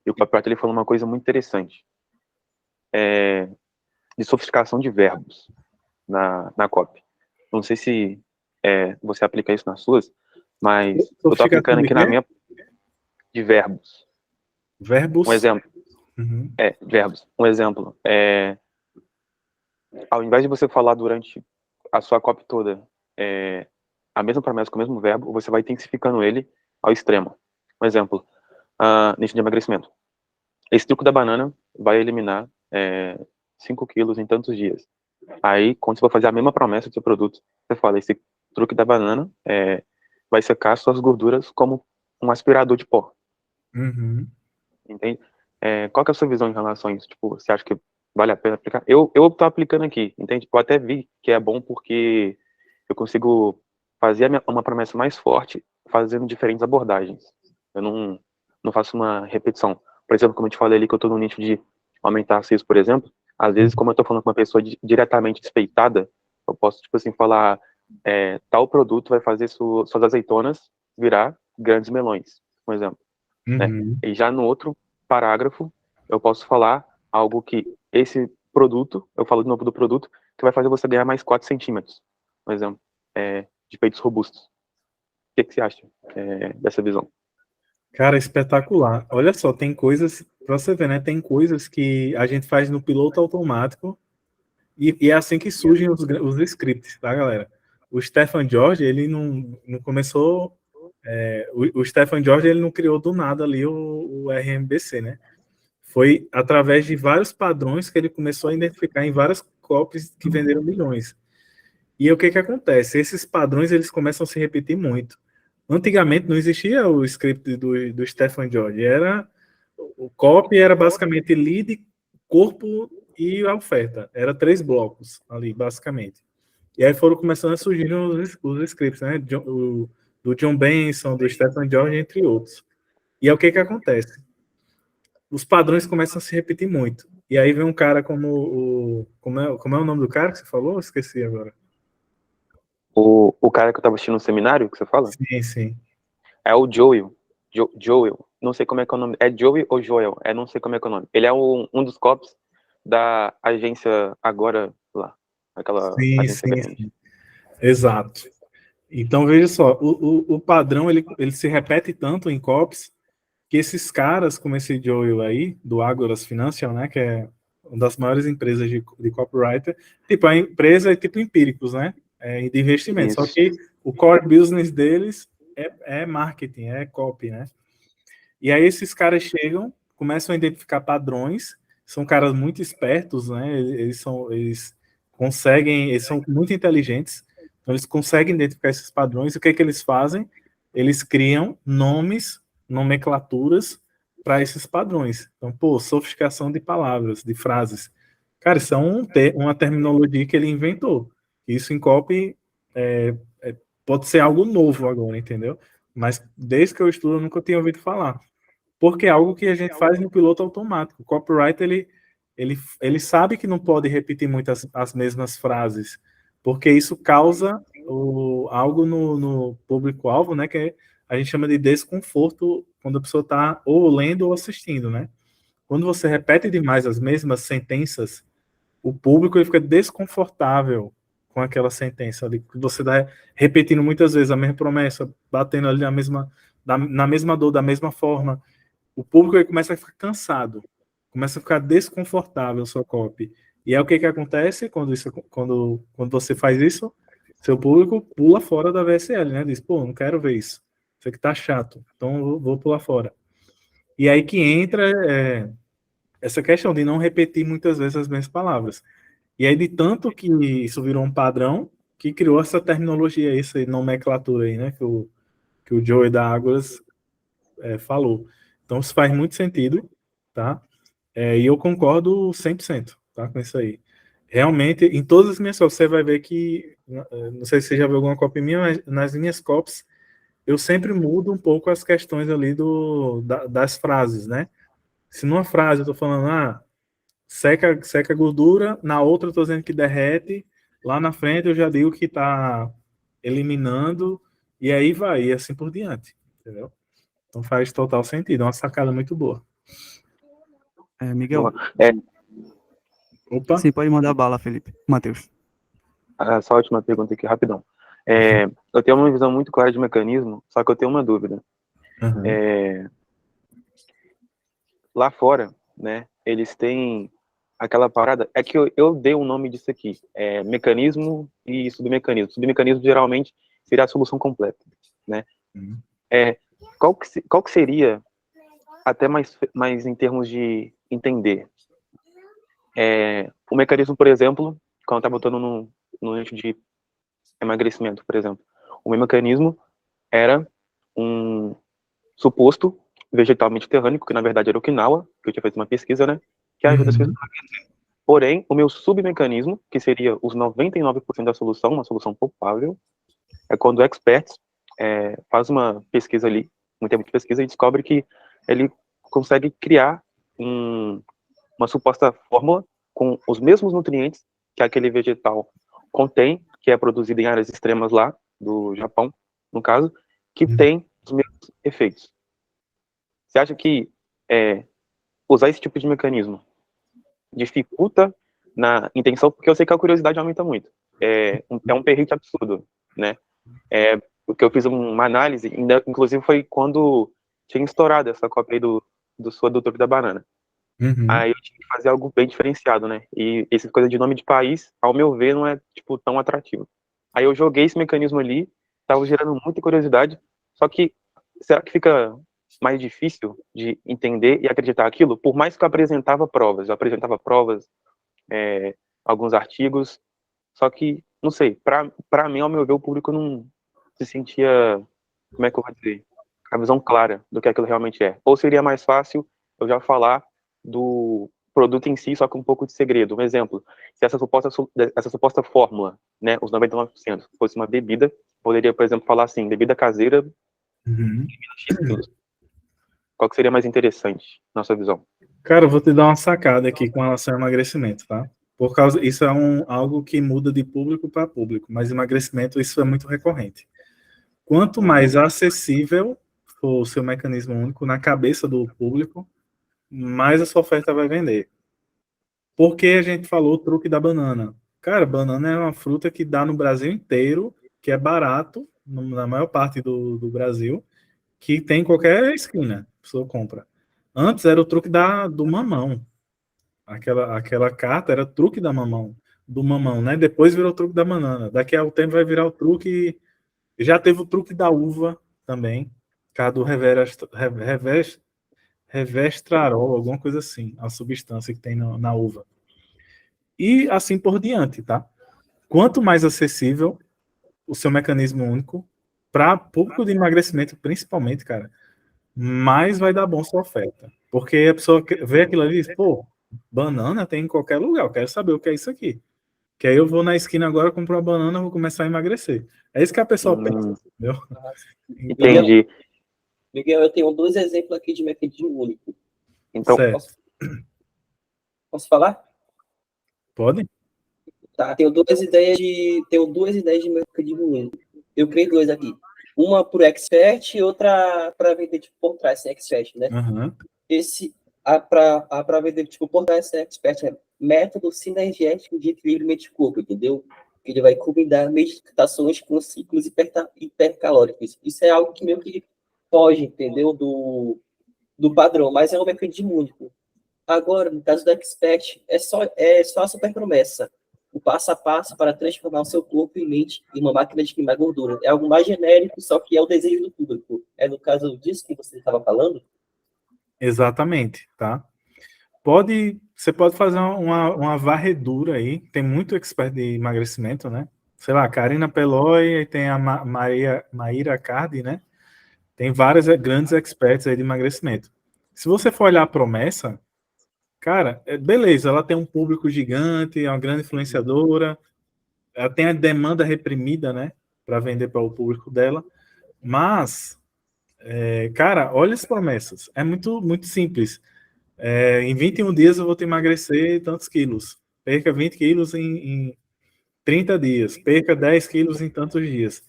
D: e o copywriter ele falou uma coisa muito interessante. De sofisticação de verbos na copy. Não sei se você aplica isso nas suas, mas eu tô aplicando aqui na minha de verbos.
A: Verbos?
D: Um exemplo. Verbos. Um exemplo. Ao invés de você falar durante a sua copy toda a mesma promessa com o mesmo verbo, você vai intensificando ele ao extremo. Um exemplo. Nicho de emagrecimento. Esse truque da banana vai eliminar 5 quilos em tantos dias. Aí, quando você for fazer a mesma promessa do seu produto, você fala, esse truque da banana vai secar suas gorduras como um aspirador de pó. Entende? Qual que é a sua visão em relação a isso? Tipo, você acha que vale a pena aplicar? Eu tô aplicando aqui, entende? Eu até vi que é bom porque eu consigo fazer uma promessa mais forte fazendo diferentes abordagens. Eu não faço uma repetição. Por exemplo, como eu te falei ali que eu tô no nicho de aumentar seios, por exemplo, às vezes, como eu tô falando com uma pessoa diretamente despeitada, eu posso, tipo assim, falar tal produto vai fazer suas azeitonas virar grandes melões, por exemplo. Né? E já no outro parágrafo, eu posso falar algo que esse produto, eu falo de novo do produto, que vai fazer você ganhar mais 4 centímetros, por exemplo, de peitos robustos. O que você acha dessa visão?
A: Cara, espetacular. Olha só, tem coisas, pra você ver, né? Tem coisas que a gente faz no piloto automático e é assim que surgem os scripts, tá, galera? O Stefan George, ele não começou... o Stefan George, ele não criou do nada ali o RMBC, né? Foi através de vários padrões que ele começou a identificar em várias copies que venderam milhões. E o que acontece? Esses padrões, eles começam a se repetir muito. Antigamente não existia o script do Stefan George, o copy era basicamente lead, corpo e a oferta, era 3 blocos ali, basicamente. E aí foram começando a surgir os scripts, né, do John Benson, do Stefan George, entre outros. E é o que acontece? Os padrões começam a se repetir muito. E aí vem um cara como como é o nome do cara que você falou? Esqueci agora.
D: O cara que eu tava assistindo no seminário, que você fala?
A: Sim.
D: É o Joel. Joel. Não sei como é que é o nome. É Joel ou Joel? Não sei como é que é o nome. Ele é um dos cops da agência agora lá. Aquela agência grande.
A: Sim. Exato. Então, veja só. O padrão, ele se repete tanto em copies que esses caras, como esse Joel aí, do Agoras Financial, né, que é uma das maiores empresas de copywriter, tipo, a empresa é tipo Empíricos, né, de investimento, só que o core business deles é marketing, é copy, né, e aí esses caras chegam, começam a identificar padrões, são caras muito espertos, né, eles são muito inteligentes, Então, eles conseguem identificar esses padrões, e o que é que eles fazem? Eles criam nomes, nomenclaturas para esses padrões. Então, pô, sofisticação de palavras, de frases. Cara, isso é uma terminologia que ele inventou. Isso em copy pode ser algo novo agora, entendeu? Mas desde que eu estudo, eu nunca tinha ouvido falar. Porque é algo que a gente faz no piloto automático. O copyright, ele sabe que não pode repetir muitas as mesmas frases, porque isso causa algo no público-alvo, né, que a gente chama de desconforto quando a pessoa está ou lendo ou assistindo, né? Quando você repete demais as mesmas sentenças, o público ele fica desconfortável com aquela sentença ali, que você está repetindo muitas vezes a mesma promessa, batendo ali na mesma dor, da mesma forma. O público ele começa a ficar cansado, começa a ficar desconfortável a sua copy. E é o que acontece quando você faz isso? Seu público pula fora da VSL, né? Diz, pô, não quero ver isso. Isso aqui tá chato, então eu vou pular fora. E aí que entra essa questão de não repetir muitas vezes as mesmas palavras. E aí, de tanto que isso virou um padrão, que criou essa terminologia, essa nomenclatura aí, né? Que o Joey da Águas falou. Então, isso faz muito sentido, tá? E eu concordo 100%, tá? Com isso aí. Realmente, em todas as minhas copies, você vai ver que, não sei se você já viu alguma copy minha, mas nas minhas copies, eu sempre mudo um pouco as questões ali das frases, né? Se numa frase eu tô falando, seca a gordura, na outra eu tô dizendo que derrete, lá na frente eu já digo que tá eliminando, e aí vai, e assim por diante, entendeu? Então faz total sentido, é uma sacada muito boa.
I: Miguel.
A: Opa.
I: Sim, pode mandar bala, Felipe. Matheus.
D: Essa última pergunta aqui, rapidão. Eu tenho uma visão muito clara de mecanismo, só que eu tenho uma dúvida.
A: Uhum.
D: Lá fora, né, eles têm aquela parada, é que eu dei um nome disso aqui, mecanismo e submecanismo. Submecanismo geralmente seria a solução completa, né? Qual que seria, até mais em termos de entender, o mecanismo, por exemplo, quando tá botando no eixo de emagrecimento, por exemplo, o meu mecanismo era um suposto vegetal mediterrâneo, que na verdade era Okinawa, que eu tinha feito uma pesquisa, né, que ajuda as pessoas a emagrecer. Porém, o meu submecanismo, que seria os 99% da solução, uma solução palpável, é quando o expert faz uma pesquisa ali, um tempo de pesquisa, e descobre que ele consegue criar uma suposta fórmula com os mesmos nutrientes que aquele vegetal contém, que é produzido em áreas extremas lá do Japão, no caso, que tem os mesmos efeitos. Você acha que usar esse tipo de mecanismo dificulta na intenção? Porque eu sei que a curiosidade aumenta muito. É um perrite absurdo, né? Porque eu fiz uma análise, inclusive foi quando tinha estourado essa cópia aí do Truque da Banana. Aí eu tive que fazer algo bem diferenciado, né? E essa coisa de nome de país, ao meu ver, não é tipo tão atrativo. Aí eu joguei esse mecanismo ali, tava gerando muita curiosidade, só que será que fica mais difícil de entender e acreditar aquilo? Por mais que eu apresentava provas, alguns artigos, só que, não sei, pra mim, ao meu ver, o público não se sentia, como é que eu vou dizer, a visão clara do que aquilo realmente é. Ou seria mais fácil eu já falar do produto em si, só com um pouco de segredo. Um exemplo, se essa suposta fórmula, né, os 99%, fosse uma bebida, poderia, por exemplo, falar assim, bebida caseira, qual que seria mais interessante, na sua visão?
A: Cara, eu vou te dar uma sacada aqui com relação ao emagrecimento, tá? Isso é algo que muda de público para público, mas emagrecimento, isso é muito recorrente. Quanto mais acessível for o seu mecanismo único na cabeça do público, mais a sua oferta vai vender. Porque a gente falou o truque da banana. Cara, banana é uma fruta que dá no Brasil inteiro, que é barato, na maior parte do Brasil, que tem em qualquer esquina, a pessoa compra. Antes era o truque do mamão. Aquela carta era truque do mamão, né? Depois virou o truque da banana. Daqui a um tempo vai virar o truque... Já teve o truque da uva também, cara do revestrarol, alguma coisa assim, a substância que tem na uva. E assim por diante, tá? Quanto mais acessível, o seu mecanismo único, para público de emagrecimento, principalmente, cara, mais vai dar bom sua oferta. Porque a pessoa vê aquilo ali e diz, pô, banana tem em qualquer lugar, eu quero saber o que é isso aqui. Que aí eu vou na esquina agora, compro uma banana, vou começar a emagrecer. É isso que a pessoa pensa, entendeu?
D: Entendi.
L: Miguel, eu tenho 2 exemplos aqui de mecanismo único.
D: Então,
L: posso falar?
A: Pode?
L: Tá, tenho duas ideias de mecanismo único. Eu criei 2 aqui. Uma por expert e outra para vender tipo por trás sem expert, né?
A: Uhum.
L: Para vender tipo por trás sem expert é método sinergético de equilíbrio mente-corpo, entendeu? Ele vai combinar meditações com ciclos hipercalóricos. Isso é algo que meio que foge, entendeu? Do padrão, mas é um mecanismo único. Agora, no caso do expert, é só a super promessa. O passo a passo para transformar o seu corpo e mente em uma máquina de queimar gordura. É algo mais genérico, só que é o desejo do público. É no caso disso que você estava falando?
A: Exatamente, tá? Você pode fazer uma varredura aí. Tem muito expert de emagrecimento, né? Sei lá, Karina Peloy, tem a Maíra Cardi, né? Tem várias grandes experts aí de emagrecimento. Se você for olhar a promessa, cara, beleza, ela tem um público gigante, é uma grande influenciadora, ela tem a demanda reprimida, né, para vender para o público dela, mas, cara, olha as promessas, é muito, muito simples. Em 21 dias eu vou te emagrecer tantos quilos, perca 20 quilos em 30 dias, perca 10 quilos em tantos dias.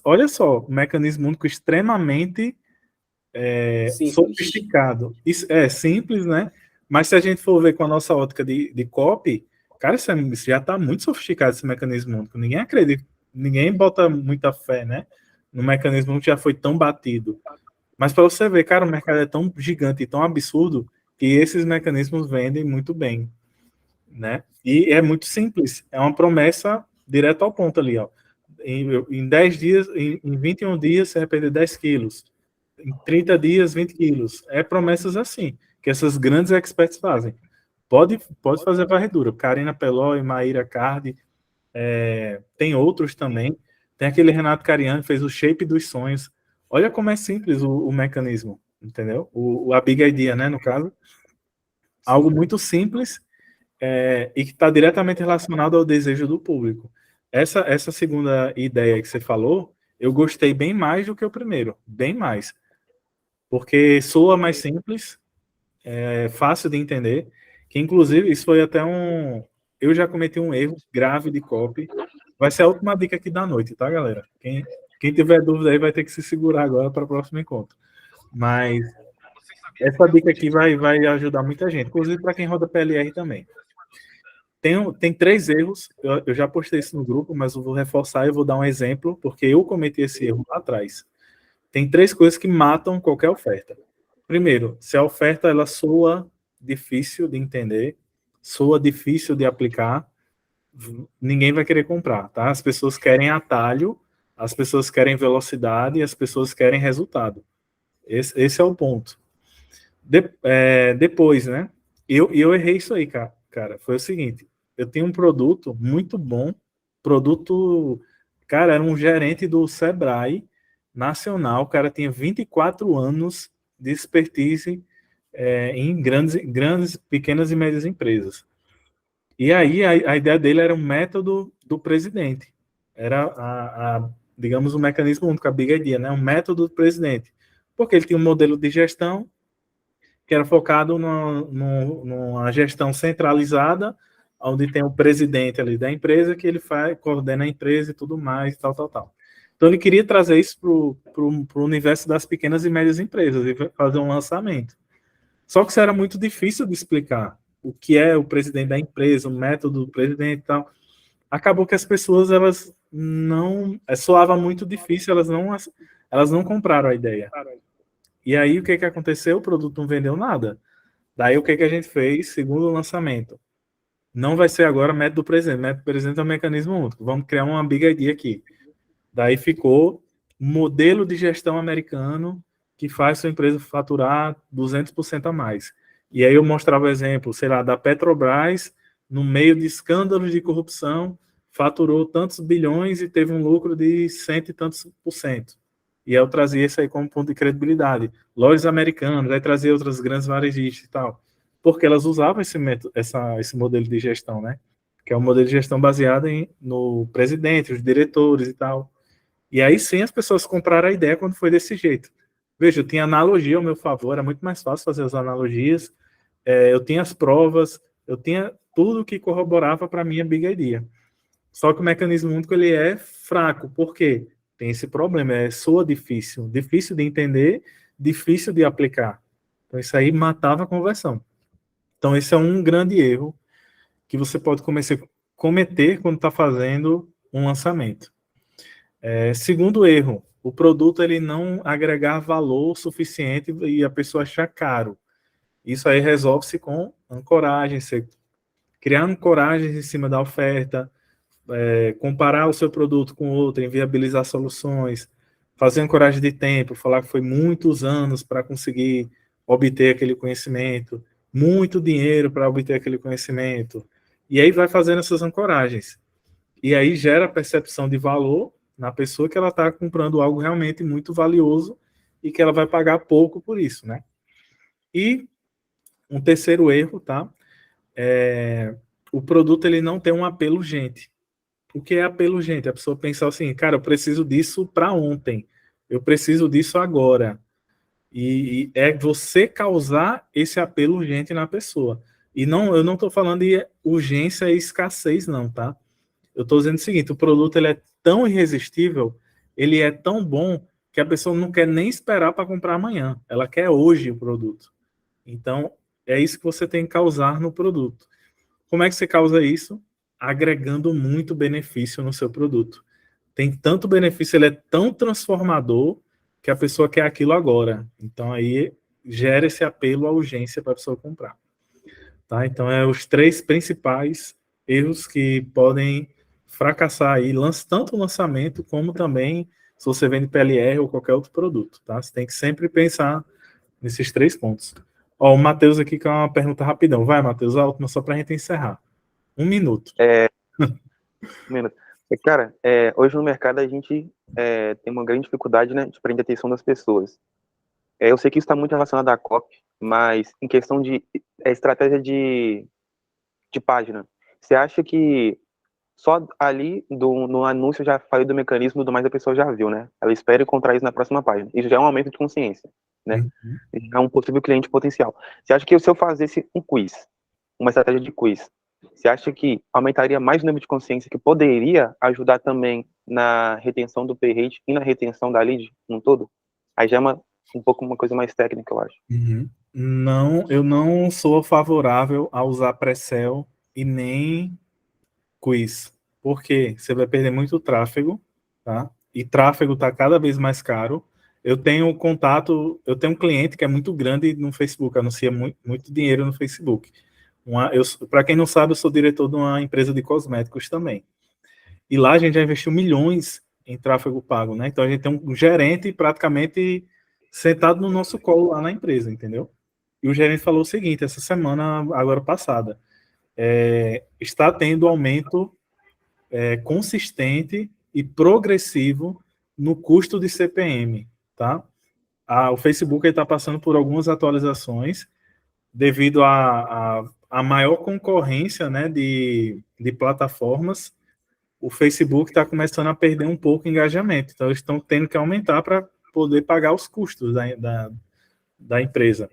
A: Olha só, um mecanismo único extremamente sofisticado. Isso é simples, né? Mas se a gente for ver com a nossa ótica de copy, cara, isso já está muito sofisticado, esse mecanismo único. Ninguém acredita, ninguém bota muita fé, né? No mecanismo que já foi tão batido. Mas para você ver, cara, o mercado é tão gigante e tão absurdo que esses mecanismos vendem muito bem, né? E é muito simples, é uma promessa direto ao ponto ali, ó. Em 10 dias, em 21 dias, você vai perder 10 quilos. Em 30 dias, 20 quilos. É promessas assim, que essas grandes experts fazem. Pode fazer varredura. Karina Peloy, Maíra Cardi, tem outros também. Tem aquele Renato Cariani, fez o Shape dos Sonhos. Olha como é simples o mecanismo, entendeu? A Big Idea, né, no caso. Algo muito simples e que está diretamente relacionado ao desejo do público. Essa segunda ideia que você falou, eu gostei bem mais do que o primeiro, bem mais. Porque soa mais simples, é fácil de entender, que inclusive isso foi até eu já cometi um erro grave de copy. Vai ser a última dica aqui da noite, tá, galera? Quem tiver dúvida aí vai ter que se segurar agora para o próximo encontro. Mas essa dica aqui vai ajudar muita gente, inclusive para quem roda PLR também. Tem 3 erros, eu já postei isso no grupo, mas eu vou reforçar e vou dar um exemplo, porque eu cometi esse erro lá atrás. Tem 3 coisas que matam qualquer oferta. Primeiro, se a oferta ela soa difícil de entender, soa difícil de aplicar, ninguém vai querer comprar, tá? As pessoas querem atalho, as pessoas querem velocidade e as pessoas querem resultado. Esse é o ponto. Depois, né? Eu errei isso aí, cara. Foi o seguinte, eu tinha um produto muito bom, cara, era um gerente do Sebrae nacional, o cara tinha 24 anos de expertise em grandes, pequenas e médias empresas. E aí a ideia dele era um método do presidente. Era, digamos, um mecanismo único, a Big Idea, né? Um método do presidente. Porque ele tinha um modelo de gestão que era focado numa gestão centralizada, onde tem o presidente ali da empresa, que ele coordena a empresa e tudo mais, tal. Então ele queria trazer isso para o universo das pequenas e médias empresas e fazer um lançamento. Só que isso era muito difícil de explicar. O que é o presidente da empresa, o método do presidente e tal. Acabou que as pessoas, elas não... soava muito difícil, elas não compraram a ideia. E aí, o que aconteceu? O produto não vendeu nada. Daí, o que a gente fez? Segundo lançamento. Não vai ser agora método do presidente. Método do presidente é um mecanismo único. Vamos criar uma Big Idea aqui. Daí ficou modelo de gestão americano que faz sua empresa faturar 200% a mais. E aí eu mostrava o exemplo, sei lá, da Petrobras, no meio de escândalos de corrupção, faturou tantos bilhões e teve um lucro de cento e tantos %. E eu trazia isso aí como ponto de credibilidade. Lojas americanas, aí trazia outras grandes varejistas e tal. Porque elas usavam esse modelo de gestão, né? Que é um modelo de gestão baseado no presidente, os diretores e tal. E aí sim as pessoas compraram a ideia quando foi desse jeito. Veja, eu tinha analogia ao meu favor, era muito mais fácil fazer as analogias, eu tinha as provas, eu tinha tudo que corroborava para a minha big idea. Só que o mecanismo único ele é fraco, por quê? Tem esse problema, soa difícil de entender, difícil de aplicar. Então isso aí matava a conversão. Então esse é um grande erro que você pode cometer quando está fazendo um lançamento. Segundo erro, o produto ele não agregar valor suficiente e a pessoa achar caro. Isso aí resolve-se com ancoragem, você criar ancoragens em cima da oferta, comparar o seu produto com outro, inviabilizar soluções, fazer ancoragem de tempo, falar que foi muitos anos para conseguir obter aquele conhecimento, muito dinheiro para obter aquele conhecimento, e aí vai fazendo essas ancoragens. E aí gera a percepção de valor na pessoa que ela está comprando algo realmente muito valioso e que ela vai pagar pouco por isso, né? E um terceiro erro, tá? O produto ele não tem um apelo urgente. O que é apelo urgente? A pessoa pensar assim, cara, eu preciso disso para ontem, eu preciso disso agora. E é você causar esse apelo urgente na pessoa. E não, eu não estou falando de urgência e escassez, não, tá? Eu estou dizendo o seguinte, o produto ele é tão irresistível, ele é tão bom, que a pessoa não quer nem esperar para comprar amanhã. Ela quer hoje o produto. Então, é isso que você tem que causar no produto. Como é que você causa isso? Agregando muito benefício no seu produto. Tem tanto benefício, ele é tão transformador, que a pessoa quer aquilo agora. Então, aí gera esse apelo à urgência para a pessoa comprar. Tá? Então, os 3 principais erros que podem fracassar aí, tanto o lançamento, como também se você vende PLR ou qualquer outro produto. Tá? Você tem que sempre pensar nesses 3 pontos. Ó, o Matheus aqui com uma pergunta rapidão. Vai, Matheus, a última só para a gente encerrar. 1 minuto.
D: 1 minuto. Cara, hoje no mercado a gente tem uma grande dificuldade, né, de prender a atenção das pessoas. Eu sei que isso está muito relacionado à copy, mas em questão de estratégia de página, você acha que só ali no anúncio já falei do mecanismo, do mais a pessoa já viu, né? Ela espera encontrar isso na próxima página. Isso já é um aumento de consciência, né? É um possível cliente potencial. Você acha que se eu fizesse um quiz, uma estratégia de quiz, você acha que aumentaria mais o nível de consciência, que poderia ajudar também na retenção do pay rate e na retenção da lead no todo? Aí já é um pouco uma coisa mais técnica, eu acho.
A: Não, eu não sou favorável a usar pré-sell e nem quiz. Por quê? Você vai perder muito tráfego, tá? E tráfego está cada vez mais caro. Eu tenho um cliente que é muito grande no Facebook, anuncia muito dinheiro no Facebook. Para quem não sabe, eu sou diretor de uma empresa de cosméticos também. E lá a gente já investiu milhões em tráfego pago, né? Então a gente tem um gerente praticamente sentado no nosso colo lá na empresa, entendeu? E o gerente falou o seguinte, essa semana, agora passada, está tendo aumento consistente e progressivo no custo de CPM, tá? O Facebook está passando por algumas atualizações devido a maior concorrência, né, de plataformas. O Facebook está começando a perder um pouco o engajamento, então eles estão tendo que aumentar para poder pagar os custos da empresa.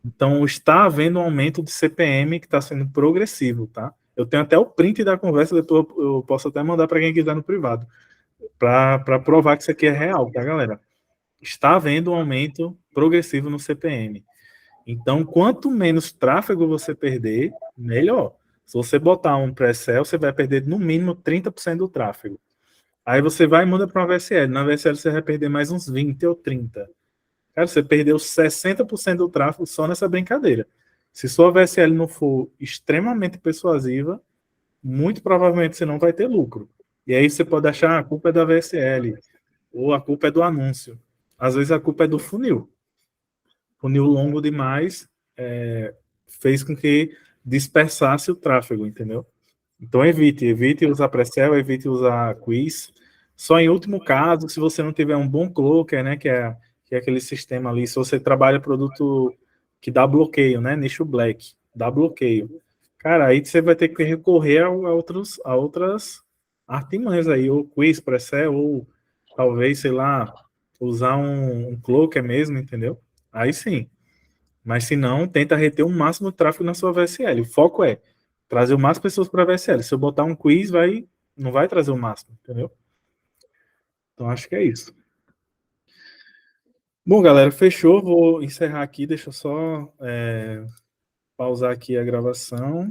A: Então, está havendo um aumento de CPM que está sendo progressivo, tá? Eu tenho até o print da conversa, depois eu posso até mandar para quem quiser no privado, para provar que isso aqui é real, tá, galera? Está havendo um aumento progressivo no CPM. Então, quanto menos tráfego você perder, melhor. Se você botar um pré-sell, você vai perder no mínimo 30% do tráfego. Aí você vai e muda para uma VSL. Na VSL você vai perder mais uns 20 ou 30. Cara, você perdeu 60% do tráfego só nessa brincadeira. Se sua VSL não for extremamente persuasiva, muito provavelmente você não vai ter lucro. E aí você pode achar a culpa é da VSL, ou a culpa é do anúncio. Às vezes a culpa é do funil. Funil longo demais fez com que dispersasse o tráfego, entendeu? Então evite usar Pre-Sell, evite usar quiz. Só em último caso, se você não tiver um bom cloaker, né, que é aquele sistema ali, se você trabalha produto que dá bloqueio, né, nicho black, dá bloqueio. Cara, aí você vai ter que recorrer a outras artimanhas aí, ou quiz, Pre-Sell, ou talvez, sei lá, usar um cloaker mesmo, entendeu? Aí sim. Mas se não, tenta reter o máximo de tráfego na sua VSL. O foco é trazer o máximo de pessoas para a VSL. Se eu botar um quiz, não vai trazer o máximo, entendeu? Então acho que é isso. Bom, galera, fechou. Vou encerrar aqui. Deixa eu só pausar aqui a gravação.